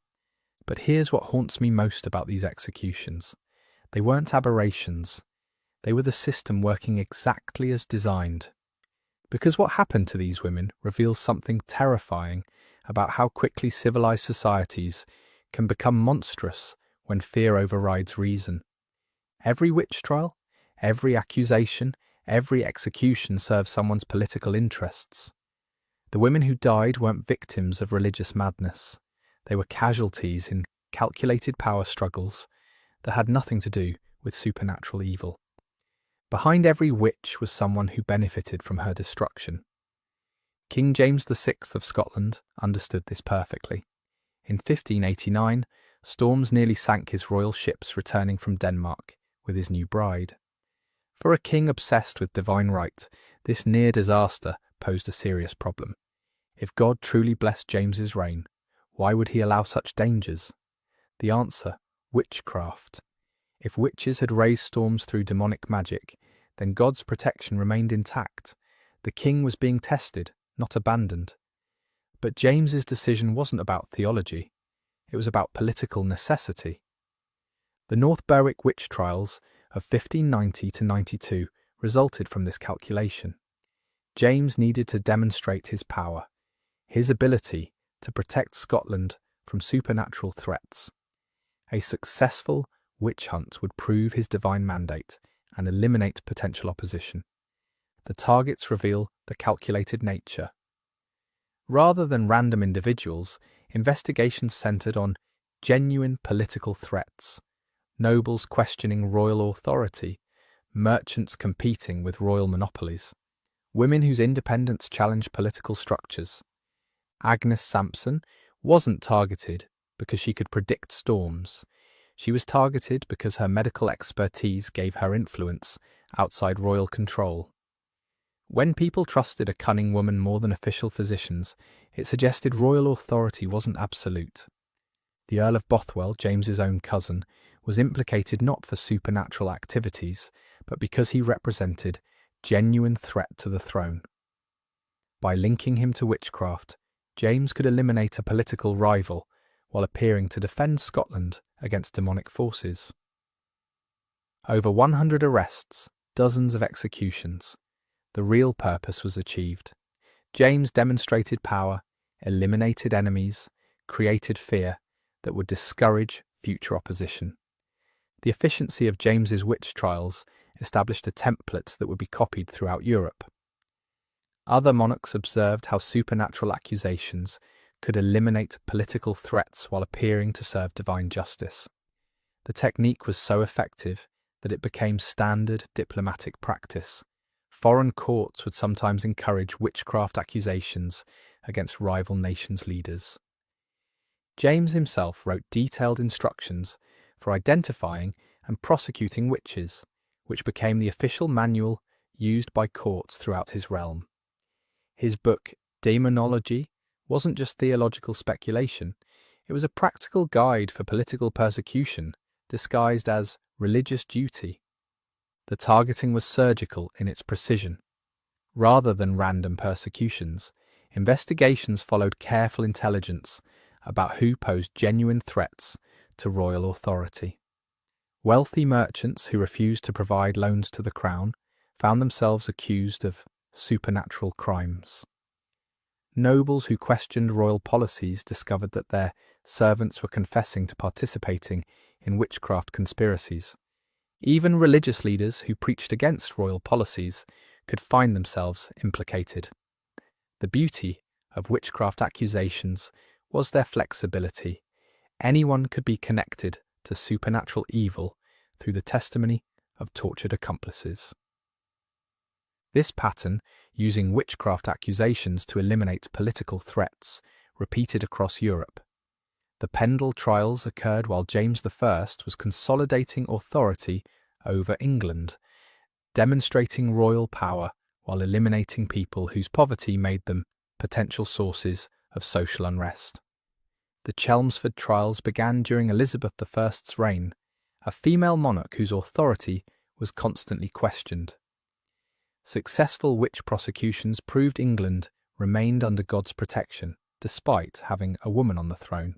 But here's what haunts me most about these executions. They weren't aberrations. They were the system working exactly as designed. Because what happened to these women reveals something terrifying about how quickly civilized societies can become monstrous when fear overrides reason. Every witch trial, every accusation, every execution serves someone's political interests. The women who died weren't victims of religious madness. They were casualties in calculated power struggles that had nothing to do with supernatural evil. Behind every witch was someone who benefited from her destruction. King James VI of Scotland understood this perfectly. In 1589, storms nearly sank his royal ships returning from Denmark with his new bride. For a king obsessed with divine right, this near disaster posed a serious problem. If God truly blessed James's reign, why would he allow such dangers? The answer: witchcraft. If witches had raised storms through demonic magic, then God's protection remained intact. The king was being tested, not abandoned. But James's decision wasn't about theology. It was about political necessity. The North Berwick witch trials of 1590 to 92 resulted from this calculation. James needed to demonstrate his power, his ability to protect Scotland from supernatural threats. A successful witch hunt would prove his divine mandate and eliminate potential opposition. The targets reveal the calculated nature. Rather than random individuals, investigations centered on genuine political threats, nobles questioning royal authority, merchants competing with royal monopolies, women whose independence challenged political structures. Agnes Sampson wasn't targeted because she could predict storms. She was targeted because her medical expertise gave her influence outside royal control. When people trusted a cunning woman more than official physicians, it suggested royal authority wasn't absolute. The Earl of Bothwell, James's own cousin, was implicated not for supernatural activities, but because he represented genuine threat to the throne. By linking him to witchcraft, James could eliminate a political rival while appearing to defend Scotland against demonic forces. Over 100 arrests, dozens of executions. The real purpose was achieved. James demonstrated power, eliminated enemies, created fear that would discourage future opposition. The efficiency of James's witch trials established a template that would be copied throughout Europe. Other monarchs observed how supernatural accusations could eliminate political threats while appearing to serve divine justice. The technique was so effective that it became standard diplomatic practice. Foreign courts would sometimes encourage witchcraft accusations against rival nations' leaders. James himself wrote detailed instructions for identifying and prosecuting witches, which became the official manual used by courts throughout his realm. His book, Demonology, wasn't just theological speculation. It was a practical guide for political persecution, disguised as religious duty. The targeting was surgical in its precision. Rather than random persecutions, investigations followed careful intelligence about who posed genuine threats to royal authority. Wealthy merchants who refused to provide loans to the crown found themselves accused of supernatural crimes. Nobles who questioned royal policies discovered that their servants were confessing to participating in witchcraft conspiracies. Even religious leaders who preached against royal policies could find themselves implicated. The beauty of witchcraft accusations was their flexibility. Anyone could be connected to supernatural evil through the testimony of tortured accomplices. This pattern, using witchcraft accusations to eliminate political threats, repeated across Europe. The Pendle trials occurred while James I was consolidating authority over England, demonstrating royal power while eliminating people whose poverty made them potential sources of social unrest. The Chelmsford trials began during Elizabeth I's reign, a female monarch whose authority was constantly questioned. Successful witch prosecutions proved England remained under God's protection, despite having a woman on the throne.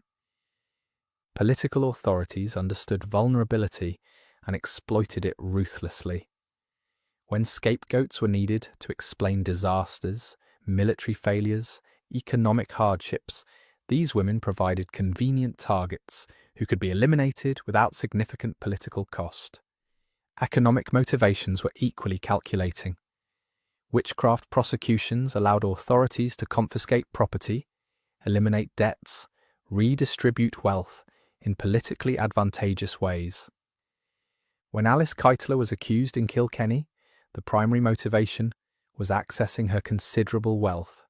Political authorities understood vulnerability and exploited it ruthlessly. When scapegoats were needed to explain disasters, military failures, economic hardships, these women provided convenient targets who could be eliminated without significant political cost. Economic motivations were equally calculating. Witchcraft prosecutions allowed authorities to confiscate property, eliminate debts, redistribute wealth in politically advantageous ways. When Alice Keitler was accused in Kilkenny, the primary motivation was accessing her considerable wealth.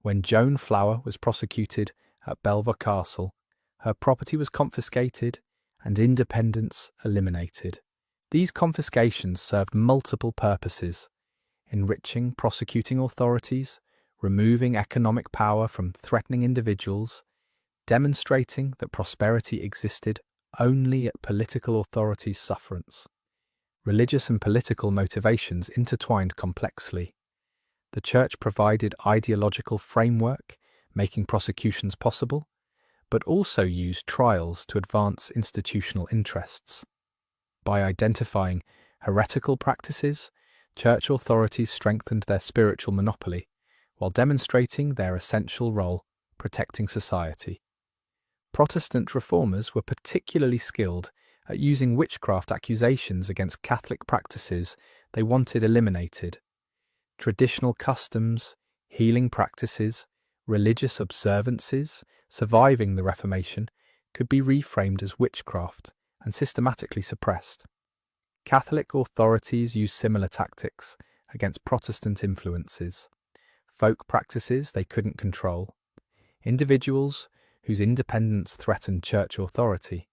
When Joan Flower was prosecuted at Belvoir Castle, her property was confiscated and independence eliminated. These confiscations served multiple purposes: enriching prosecuting authorities, removing economic power from threatening individuals, demonstrating that prosperity existed only at political authorities' sufferance. Religious and political motivations intertwined complexly. The Church provided ideological framework, making prosecutions possible, but also used trials to advance institutional interests. By identifying heretical practices, Church authorities strengthened their spiritual monopoly, while demonstrating their essential role protecting society. Protestant reformers were particularly skilled at using witchcraft accusations against Catholic practices they wanted eliminated. Traditional customs, healing practices, religious observances surviving the Reformation could be reframed as witchcraft and systematically suppressed. Catholic authorities used similar tactics against Protestant influences, folk practices they couldn't control, individuals whose independence threatened Church authority.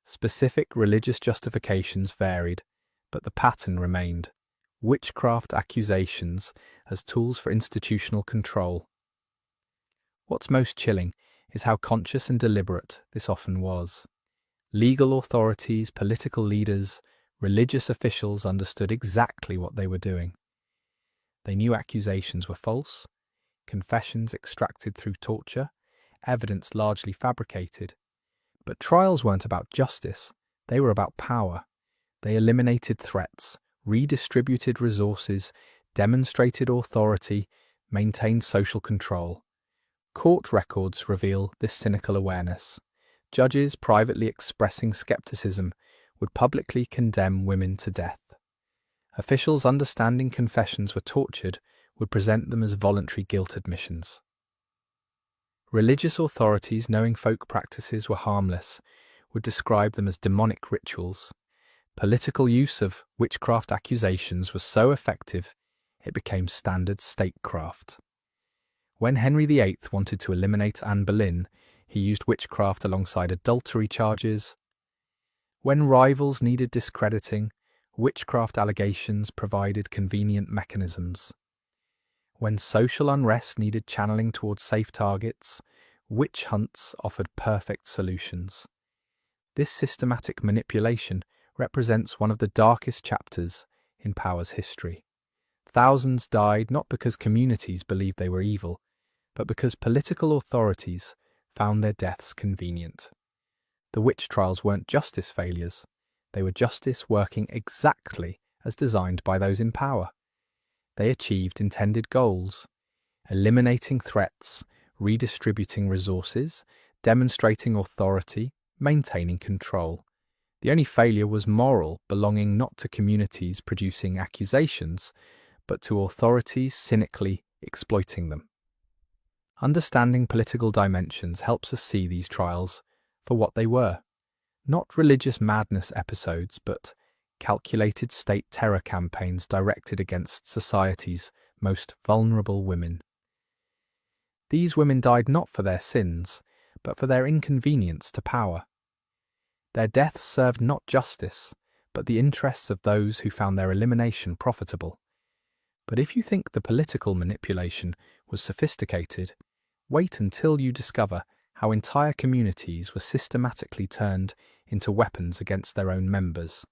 Specific religious justifications varied, but the pattern remained: witchcraft accusations as tools for institutional control. What's most chilling is how conscious and deliberate this often was. Legal authorities, political leaders, religious officials understood exactly what they were doing. They knew accusations were false, confessions extracted through torture, evidence largely fabricated. But trials weren't about justice, they were about power. They eliminated threats, redistributed resources, demonstrated authority, maintained social control. Court records reveal this cynical awareness. Judges privately expressing skepticism would publicly condemn women to death. Officials understanding confessions were tortured would present them as voluntary guilt admissions. Religious authorities, knowing folk practices were harmless, would describe them as demonic rituals. Political use of witchcraft accusations was so effective, it became standard statecraft. When Henry VIII wanted to eliminate Anne Boleyn, he used witchcraft alongside adultery charges. When rivals needed discrediting, witchcraft allegations provided convenient mechanisms. When social unrest needed channeling towards safe targets, witch hunts offered perfect solutions. This systematic manipulation represents one of the darkest chapters in power's history. Thousands died not because communities believed they were evil, but because political authorities found their deaths convenient. The witch trials weren't justice failures, they were justice working exactly as designed by those in power. They achieved intended goals: eliminating threats, redistributing resources, demonstrating authority, maintaining control. The only failure was moral, belonging not to communities producing accusations, but to authorities cynically exploiting them. Understanding political dimensions helps us see these trials for what they were. Not religious madness episodes, but calculated state terror campaigns directed against society's most vulnerable women. These women died not for their sins, but for their inconvenience to power. Their deaths served not justice, but the interests of those who found their elimination profitable. But if you think the political manipulation was sophisticated, Wait until you discover how entire communities were systematically turned into weapons against their own members.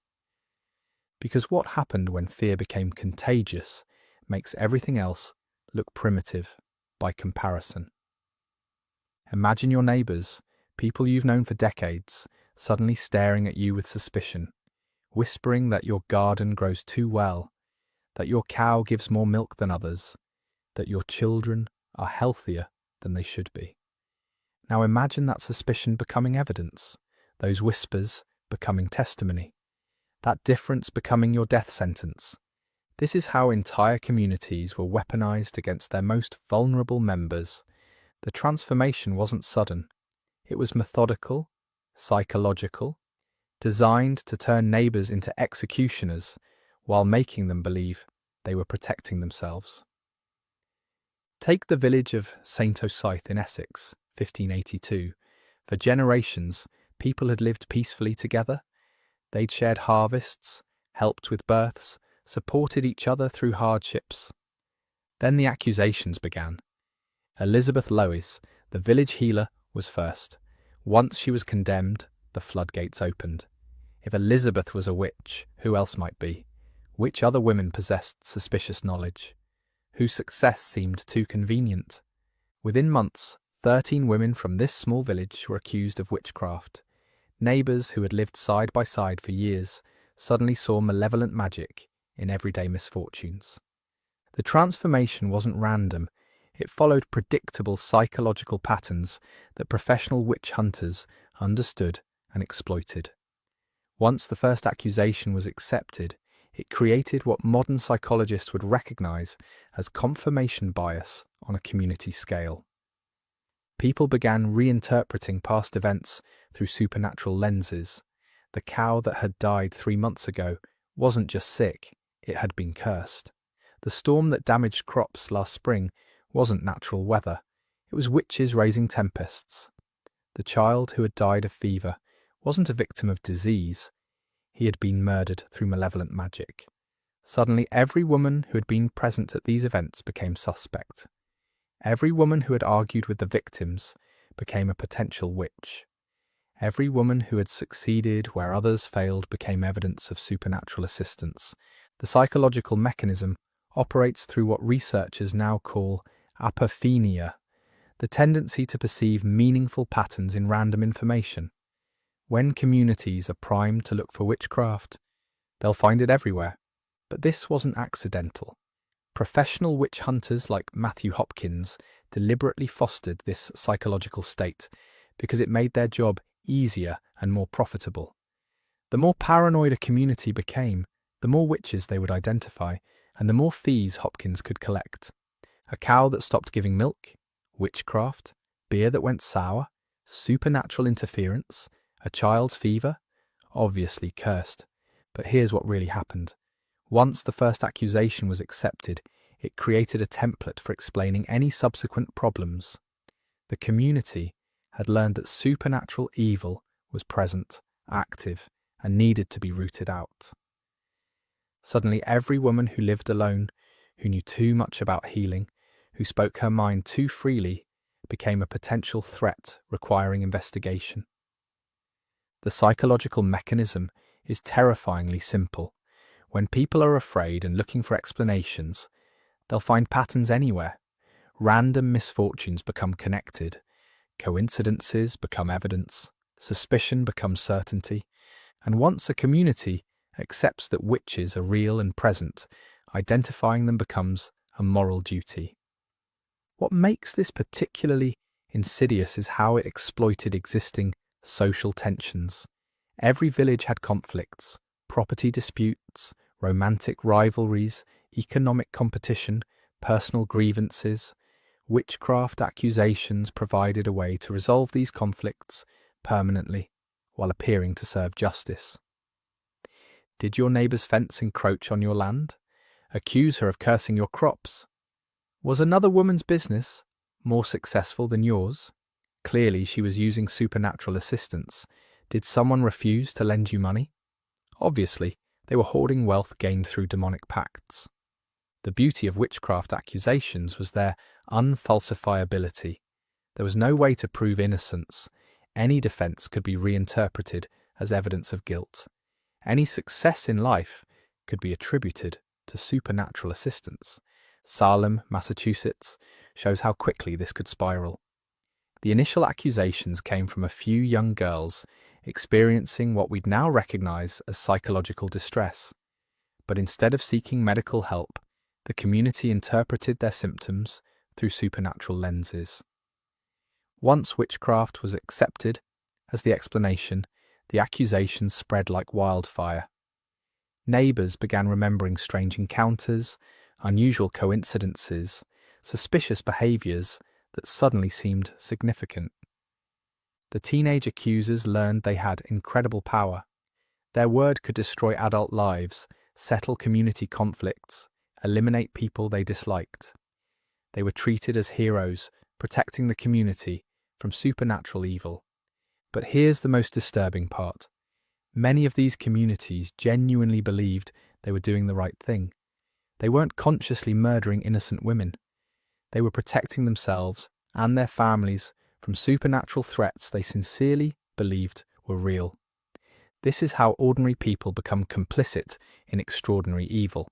Because what happened when fear became contagious makes everything else look primitive by comparison. Imagine your neighbours, people you've known for decades, suddenly staring at you with suspicion, whispering that your garden grows too well, that your cow gives more milk than others, that your children are healthier than they should be. Now imagine that suspicion becoming evidence, those whispers becoming testimony, that difference becoming your death sentence. This is how entire communities were weaponized against their most vulnerable members. The transformation wasn't sudden. It was methodical, psychological, designed to turn neighbours into executioners while making them believe they were protecting themselves. Take the village of St. Osyth in Essex, 1582. For generations, people had lived peacefully together. They'd shared harvests, helped with births, supported each other through hardships. Then the accusations began. Elizabeth Lowes, the village healer, was first. Once she was condemned, the floodgates opened. If Elizabeth was a witch, who else might be? Which other women possessed suspicious knowledge? Whose success seemed too convenient? Within months, 13 women from this small village were accused of witchcraft. Neighbours who had lived side by side for years suddenly saw malevolent magic in everyday misfortunes. The transformation wasn't random. It followed predictable psychological patterns that professional witch hunters understood and exploited. Once the first accusation was accepted, it created what modern psychologists would recognize as confirmation bias on a community scale. People began reinterpreting past events through supernatural lenses. The cow that had died 3 months ago wasn't just sick, it had been cursed. The storm that damaged crops last spring wasn't natural weather, it was witches raising tempests. The child who had died of fever wasn't a victim of disease, he had been murdered through malevolent magic. Suddenly every woman who had been present at these events became suspect. Every woman who had argued with the victims became a potential witch. Every woman who had succeeded where others failed became evidence of supernatural assistance. The psychological mechanism operates through what researchers now call apophenia, the tendency to perceive meaningful patterns in random information. When communities are primed to look for witchcraft, they'll find it everywhere. But this wasn't accidental. Professional witch hunters like Matthew Hopkins deliberately fostered this psychological state because it made their job easier and more profitable. The more paranoid a community became, the more witches they would identify, and the more fees Hopkins could collect. A cow that stopped giving milk, witchcraft, beer that went sour, supernatural interference, a child's fever, obviously cursed. But here's what really happened. Once the first accusation was accepted, it created a template for explaining any subsequent problems. The community had learned that supernatural evil was present, active, and needed to be rooted out. Suddenly every woman who lived alone, who knew too much about healing, who spoke her mind too freely, became a potential threat requiring investigation. The psychological mechanism is terrifyingly simple. When people are afraid and looking for explanations, they'll find patterns anywhere. Random misfortunes become connected, coincidences become evidence, suspicion becomes certainty, and once a community accepts that witches are real and present, identifying them becomes a moral duty. What makes this particularly insidious is how it exploited existing social tensions. Every village had conflicts, property disputes, romantic rivalries, economic competition, personal grievances. Witchcraft accusations provided a way to resolve these conflicts permanently while appearing to serve justice. Did your neighbour's fence encroach on your land? Accuse her of cursing your crops? Was another woman's business more successful than yours? Clearly she was using supernatural assistance. Did someone refuse to lend you money? Obviously, they were hoarding wealth gained through demonic pacts. The beauty of witchcraft accusations was their unfalsifiability. There was no way to prove innocence. Any defense could be reinterpreted as evidence of guilt. Any success in life could be attributed to supernatural assistance. Salem, Massachusetts, shows how quickly this could spiral. The initial accusations came from a few young girls experiencing what we'd now recognize as psychological distress. But instead of seeking medical help, the community interpreted their symptoms through supernatural lenses. Once witchcraft was accepted as the explanation, the accusations spread like wildfire. Neighbors began remembering strange encounters, unusual coincidences, suspicious behaviors that suddenly seemed significant. The teenage accusers learned they had incredible power. Their word could destroy adult lives, settle community conflicts, eliminate people they disliked. They were treated as heroes, protecting the community from supernatural evil. But here's the most disturbing part. Many of these communities genuinely believed they were doing the right thing. They weren't consciously murdering innocent women. They were protecting themselves and their families from supernatural threats they sincerely believed were real. This is how ordinary people become complicit in extraordinary evil.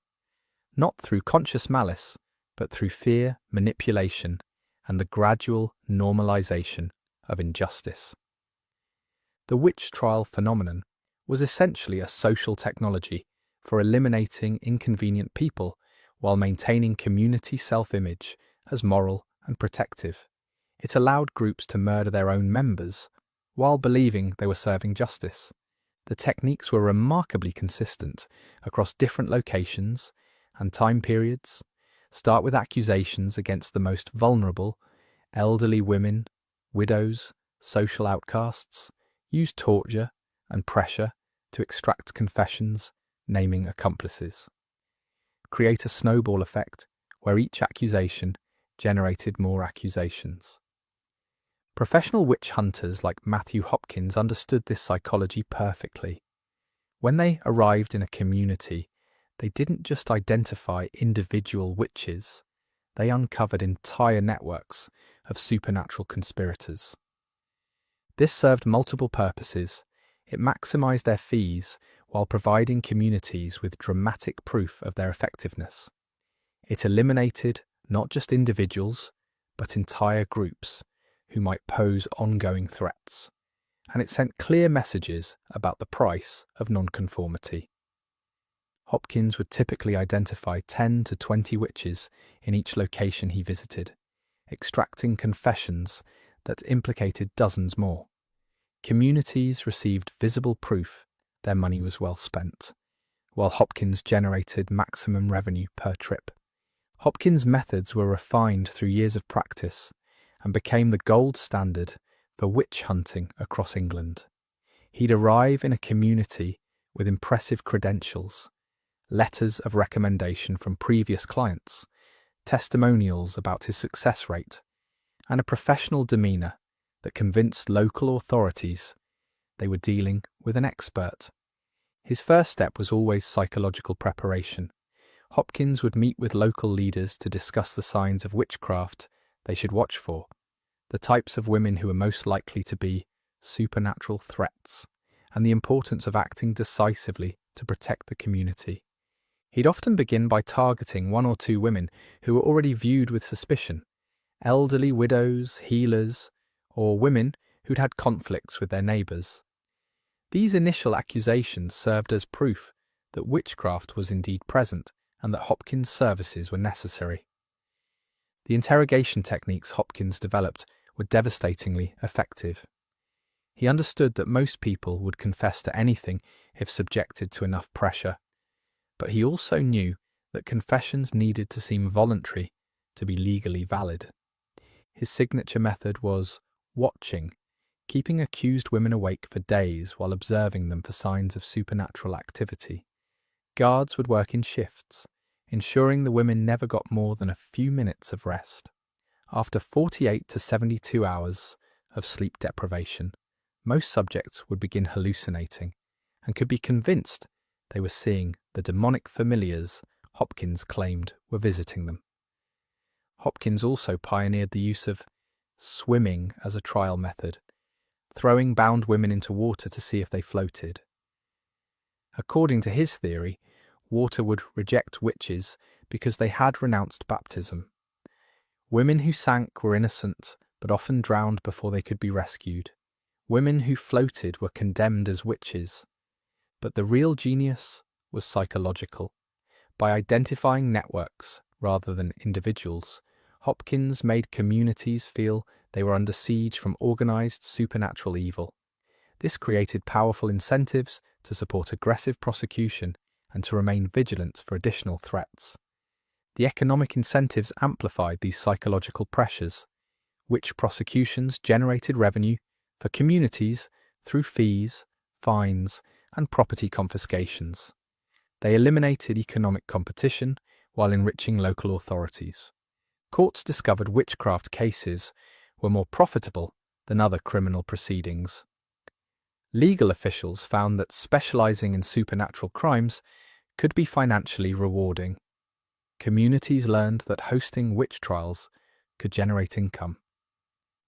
Not through conscious malice, but through fear, manipulation, and the gradual normalization of injustice. The witch trial phenomenon was essentially a social technology for eliminating inconvenient people while maintaining community self-image as moral and protective. It allowed groups to murder their own members while believing they were serving justice. The techniques were remarkably consistent across different locations and time periods. Start with accusations against the most vulnerable, elderly women, widows, social outcasts. Use torture and pressure to extract confessions, naming accomplices. Create a snowball effect where each accusation generated more accusations. Professional witch hunters like Matthew Hopkins understood this psychology perfectly. When they arrived in a community, they didn't just identify individual witches, they uncovered entire networks of supernatural conspirators. This served multiple purposes. It maximized their fees while providing communities with dramatic proof of their effectiveness. It eliminated not just individuals, but entire groups who might pose ongoing threats, and it sent clear messages about the price of nonconformity. Hopkins would typically identify 10 to 20 witches in each location he visited, extracting confessions that implicated dozens more. Communities received visible proof their money was well spent, while Hopkins generated maximum revenue per trip. Hopkins' methods were refined through years of practice and became the gold standard for witch hunting across England. He'd arrive in a community with impressive credentials, letters of recommendation from previous clients, testimonials about his success rate, and a professional demeanour that convinced local authorities they were dealing with an expert. His first step was always psychological preparation. Hopkins would meet with local leaders to discuss the signs of witchcraft they should watch for, the types of women who were most likely to be supernatural threats, and the importance of acting decisively to protect the community. He'd often begin by targeting one or two women who were already viewed with suspicion, elderly widows, healers, or women who'd had conflicts with their neighbours. These initial accusations served as proof that witchcraft was indeed present and that Hopkins' services were necessary. The interrogation techniques Hopkins developed were devastatingly effective. He understood that most people would confess to anything if subjected to enough pressure, but he also knew that confessions needed to seem voluntary to be legally valid. His signature method was watching, keeping accused women awake for days while observing them for signs of supernatural activity. Guards would work in shifts, ensuring the women never got more than a few minutes of rest. After 48 to 72 hours of sleep deprivation, most subjects would begin hallucinating and could be convinced they were seeing the demonic familiars Hopkins claimed were visiting them. Hopkins also pioneered the use of swimming as a trial method, throwing bound women into water to see if they floated. According to his theory, water would reject witches because they had renounced baptism. Women who sank were innocent, but often drowned before they could be rescued. Women who floated were condemned as witches. But the real genius was psychological. By identifying networks rather than individuals, Hopkins made communities feel they were under siege from organized supernatural evil. This created powerful incentives to support aggressive prosecution and to remain vigilant for additional threats. The economic incentives amplified these psychological pressures. Witch prosecutions generated revenue for communities through fees, fines, and property confiscations. They eliminated economic competition while enriching local authorities. Courts discovered witchcraft cases were more profitable than other criminal proceedings. Legal officials found that specializing in supernatural crimes could be financially rewarding. Communities learned that hosting witch trials could generate income.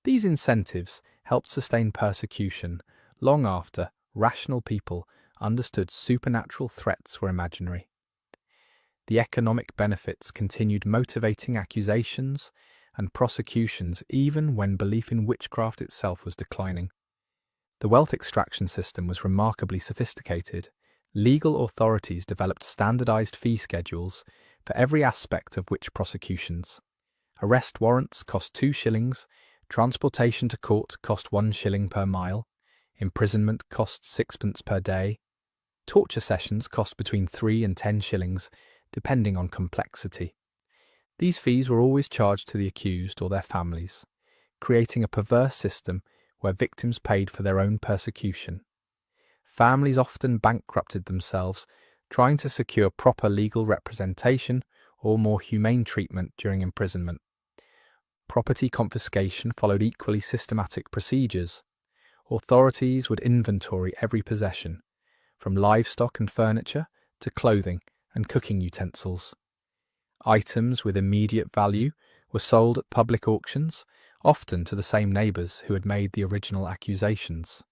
These incentives helped sustain persecution long after rational people understood supernatural threats were imaginary. The economic benefits continued motivating accusations and prosecutions even when belief in witchcraft itself was declining. The wealth extraction system was remarkably sophisticated. Legal authorities developed standardized fee schedules for every aspect of witch prosecutions. Arrest warrants cost 2 shillings, transportation to court cost 1 shilling per mile, imprisonment cost 6pence per day, torture sessions cost between 3 and 10 shillings, depending on complexity. These fees were always charged to the accused or their families, creating a perverse system where victims paid for their own persecution. Families often bankrupted themselves trying to secure proper legal representation or more humane treatment during imprisonment. Property confiscation followed equally systematic procedures. Authorities would inventory every possession, from livestock and furniture to clothing and cooking utensils. Items with immediate value were sold at public auctions, often to the same neighbours who had made the original accusations.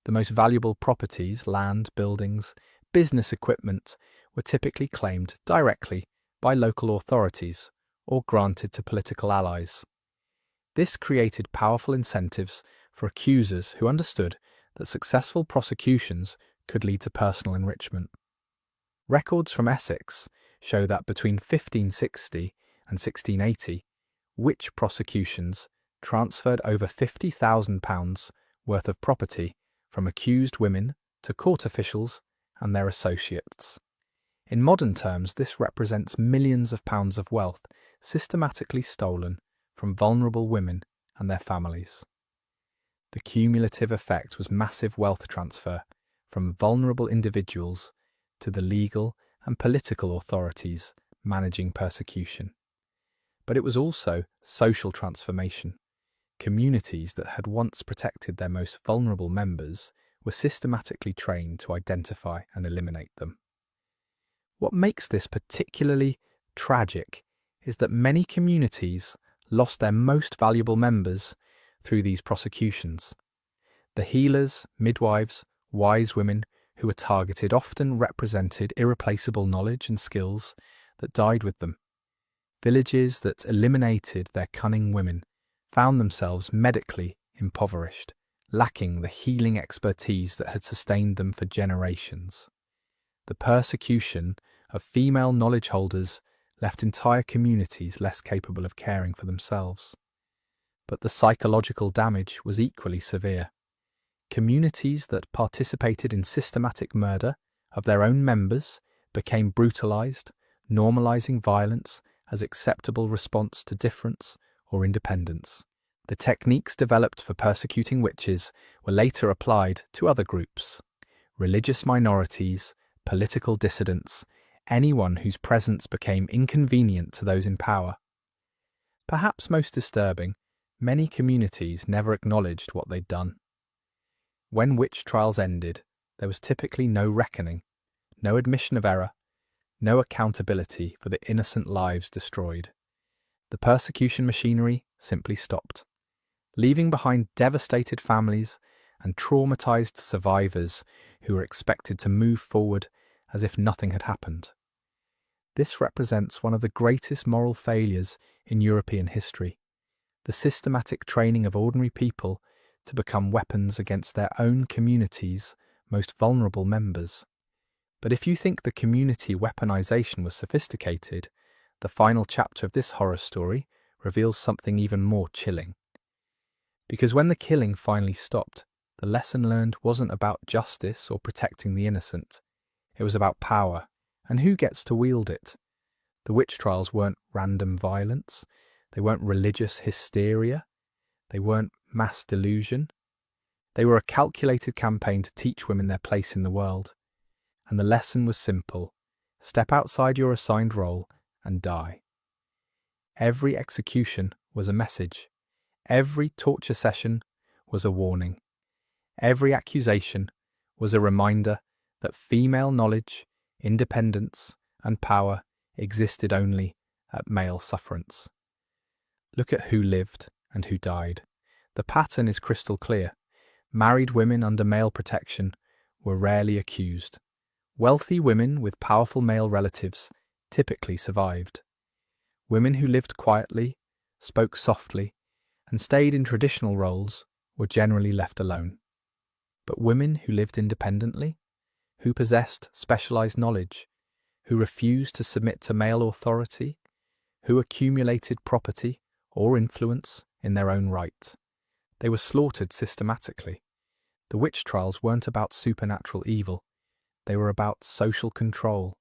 The most valuable properties, land, buildings, business equipment, were typically claimed directly by local authorities or granted to political allies. This created powerful incentives for accusers who understood that successful prosecutions could lead to personal enrichment. Records from Essex show that between 1560 and 1680, witch prosecutions transferred over £50,000 worth of property from accused women to court officials and their associates. In modern terms, this represents millions of pounds of wealth systematically stolen from vulnerable women and their families. The cumulative effect was massive wealth transfer from vulnerable individuals to the legal and political authorities managing persecution. But it was also social transformation. Communities that had once protected their most vulnerable members were systematically trained to identify and eliminate them. What makes this particularly tragic is that many communities lost their most valuable members through these prosecutions. The healers, midwives, wise women who were targeted often represented irreplaceable knowledge and skills that died with them. Villages that eliminated their cunning women found themselves medically impoverished, lacking the healing expertise that had sustained them for generations. The persecution of female knowledge holders left entire communities less capable of caring for themselves. But the psychological damage was equally severe. Communities that participated in systematic murder of their own members became brutalized, normalizing violence as acceptable response to difference or independence. The techniques developed for persecuting witches were later applied to other groups: religious minorities, political dissidents, anyone whose presence became inconvenient to those in power. Perhaps most disturbing, many communities never acknowledged what they'd done. When witch trials ended, there was typically no reckoning, no admission of error, no accountability for the innocent lives destroyed. The persecution machinery simply stopped, leaving behind devastated families and traumatized survivors who were expected to move forward as if nothing had happened. This represents one of the greatest moral failures in European history, the systematic training of ordinary people to become weapons against their own community's most vulnerable members. But if you think the community weaponization was sophisticated, the final chapter of this horror story reveals something even more chilling. Because when the killing finally stopped, the lesson learned wasn't about justice or protecting the innocent. It was about power and who gets to wield it. The witch trials weren't random violence. They weren't religious hysteria. They weren't mass delusion. They were a calculated campaign to teach women their place in the world. And the lesson was simple: step outside your assigned role and die. Every execution was a message. Every torture session was a warning. Every accusation was a reminder that female knowledge, independence, and power existed only at male sufferance. Look at who lived and who died. The pattern is crystal clear. Married women under male protection were rarely accused. Wealthy women with powerful male relatives typically survived. Women who lived quietly, spoke softly, and stayed in traditional roles were generally left alone. But women who lived independently, who possessed specialized knowledge, who refused to submit to male authority, who accumulated property or influence in their own right, they were slaughtered systematically. The witch trials weren't about supernatural evil. They were about social control.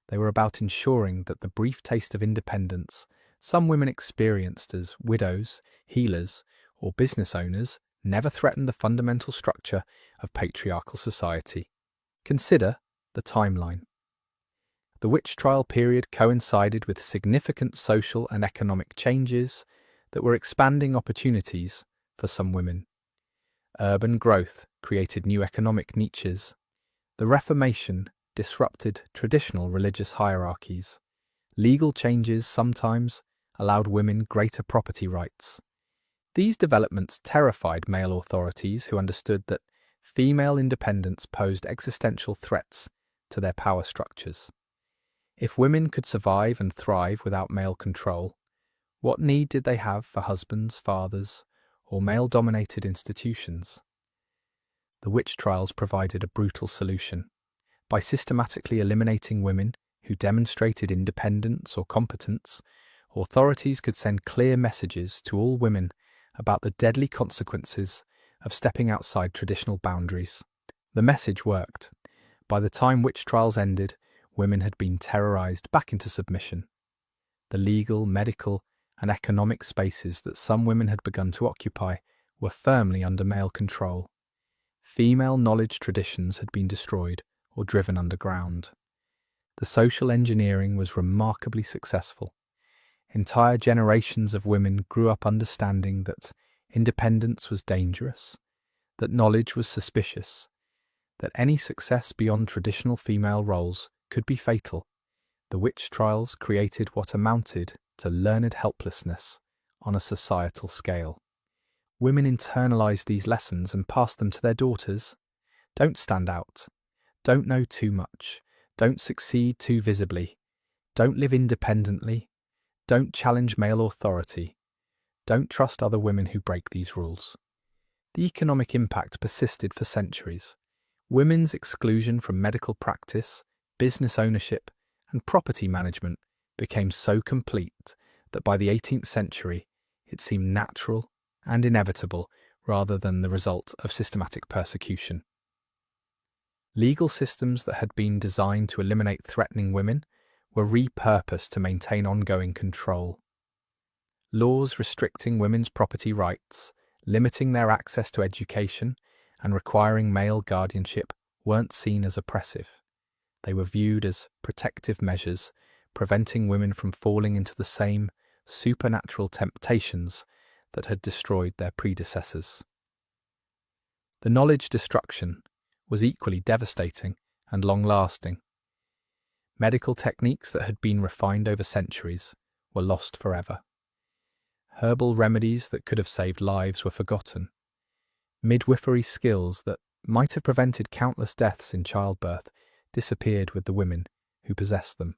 They were about ensuring that the brief taste of independence some women experienced as widows, healers, or business owners never threatened the fundamental structure of patriarchal society. Consider the timeline. The witch trial period coincided with significant social and economic changes that were expanding opportunities for some women. Urban growth created new economic niches. The Reformation disrupted traditional religious hierarchies. Legal changes sometimes allowed women greater property rights. These developments terrified male authorities who understood that female independence posed existential threats to their power structures. If women could survive and thrive without male control, what need did they have for husbands, fathers, or male-dominated institutions? The witch trials provided a brutal solution. By systematically eliminating women who demonstrated independence or competence, authorities could send clear messages to all women about the deadly consequences of stepping outside traditional boundaries. The message worked. By the time witch trials ended, women had been terrorized back into submission. The legal, medical, and economic spaces that some women had begun to occupy were firmly under male control. Female knowledge traditions had been destroyed or driven underground. The social engineering was remarkably successful. Entire generations of women grew up understanding that independence was dangerous, that knowledge was suspicious, that any success beyond traditional female roles could be fatal. The witch trials created what amounted to learned helplessness on a societal scale. Women internalized these lessons and passed them to their daughters. Don't stand out. Don't know too much. Don't succeed too visibly. Don't live independently. Don't challenge male authority. Don't trust other women who break these rules. The economic impact persisted for centuries. Women's exclusion from medical practice, business ownership, and property management became so complete that by the 18th century it seemed natural and inevitable rather than the result of systematic persecution. Legal systems that had been designed to eliminate threatening women were repurposed to maintain ongoing control. Laws restricting women's property rights, limiting their access to education, and requiring male guardianship weren't seen as oppressive. They were viewed as protective measures, preventing women from falling into the same supernatural temptations that had destroyed their predecessors. The knowledge destruction was equally devastating and long-lasting. Medical techniques that had been refined over centuries were lost forever. Herbal remedies that could have saved lives were forgotten. Midwifery skills that might have prevented countless deaths in childbirth disappeared with the women who possessed them.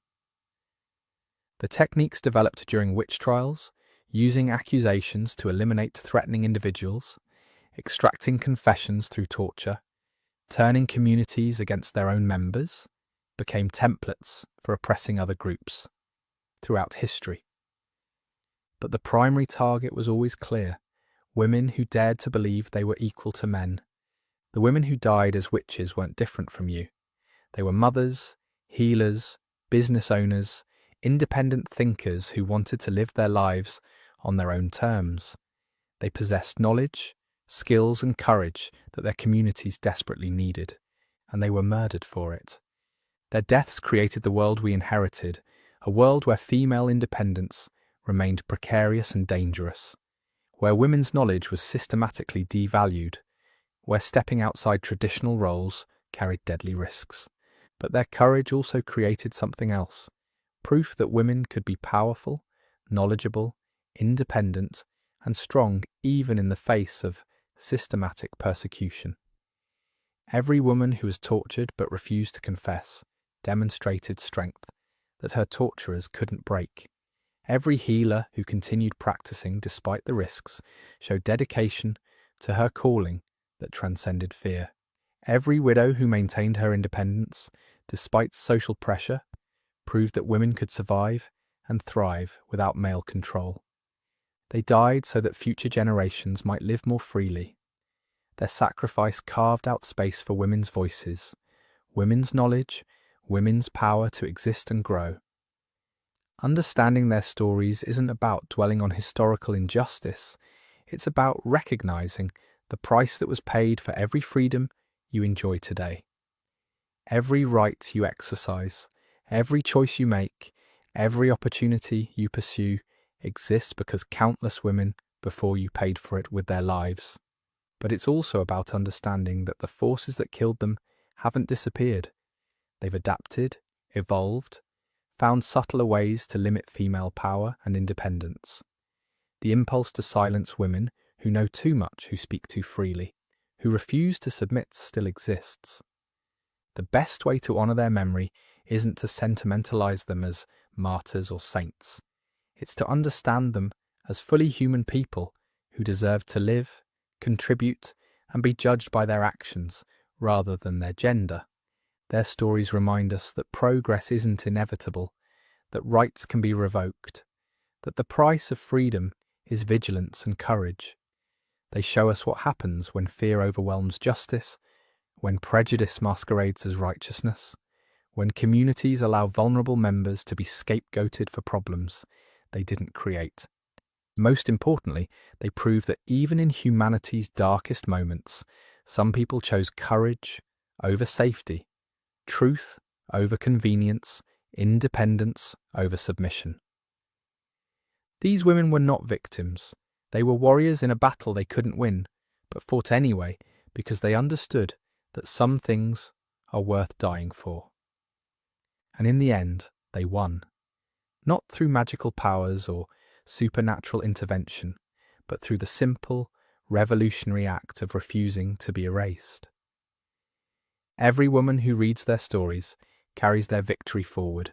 The techniques developed during witch trials, using accusations to eliminate threatening individuals, extracting confessions through torture, turning communities against their own members, became templates for oppressing other groups throughout history. But the primary target was always clear: women who dared to believe they were equal to men. The women who died as witches weren't different from you. They were mothers, healers, business owners, independent thinkers who wanted to live their lives on their own terms. They possessed knowledge, skills and courage that their communities desperately needed, and they were murdered for it. Their deaths created the world we inherited, a world where female independence remained precarious and dangerous, where women's knowledge was systematically devalued, where stepping outside traditional roles carried deadly risks. But their courage also created something else: proof that women could be powerful, knowledgeable, independent, and strong even in the face of systematic persecution. Every woman who was tortured but refused to confess demonstrated strength that her torturers couldn't break. Every healer who continued practicing despite the risks showed dedication to her calling that transcended fear. Every widow who maintained her independence despite social pressure proved that women could survive and thrive without male control. They died so that future generations might live more freely. Their sacrifice carved out space for women's voices, women's knowledge, women's power to exist and grow. Understanding their stories isn't about dwelling on historical injustice. It's about recognizing the price that was paid for every freedom you enjoy today. Every right you exercise, every choice you make, every opportunity you pursue exists because countless women before you paid for it with their lives. But it's also about understanding that the forces that killed them haven't disappeared. They've adapted, evolved, found subtler ways to limit female power and independence. The impulse to silence women who know too much, who speak too freely, who refuse to submit still exists. The best way to honour their memory isn't to sentimentalize them as martyrs or saints. It's to understand them as fully human people who deserve to live, contribute, and be judged by their actions rather than their gender. Their stories remind us that progress isn't inevitable, that rights can be revoked, that the price of freedom is vigilance and courage. They show us what happens when fear overwhelms justice, when prejudice masquerades as righteousness, when communities allow vulnerable members to be scapegoated for problems they didn't create. Most importantly, they prove that even in humanity's darkest moments, some people chose courage over safety, truth over convenience, independence over submission. These women were not victims. They were warriors in a battle they couldn't win, but fought anyway because they understood that some things are worth dying for. And in the end, they won. Not through magical powers or supernatural intervention, but through the simple, revolutionary act of refusing to be erased. Every woman who reads their stories carries their victory forward.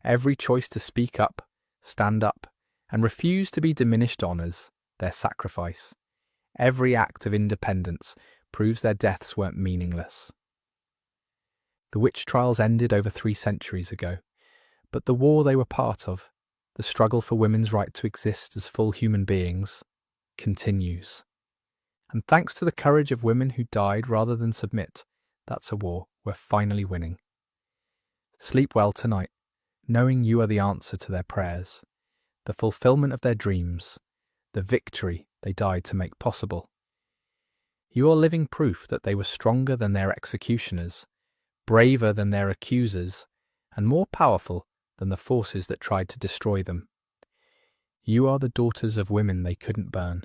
Every choice to speak up, stand up, and refuse to be diminished honours their sacrifice. Every act of independence proves their deaths weren't meaningless. The witch trials ended over 3 centuries ago, but the war they were part of, the struggle for women's right to exist as full human beings, continues. And thanks to the courage of women who died rather than submit, that's a war we're finally winning. Sleep well tonight, knowing you are the answer to their prayers, the fulfillment of their dreams, the victory they died to make possible. You are living proof that they were stronger than their executioners, braver than their accusers, and more powerful than the forces that tried to destroy them. You are the daughters of women they couldn't burn,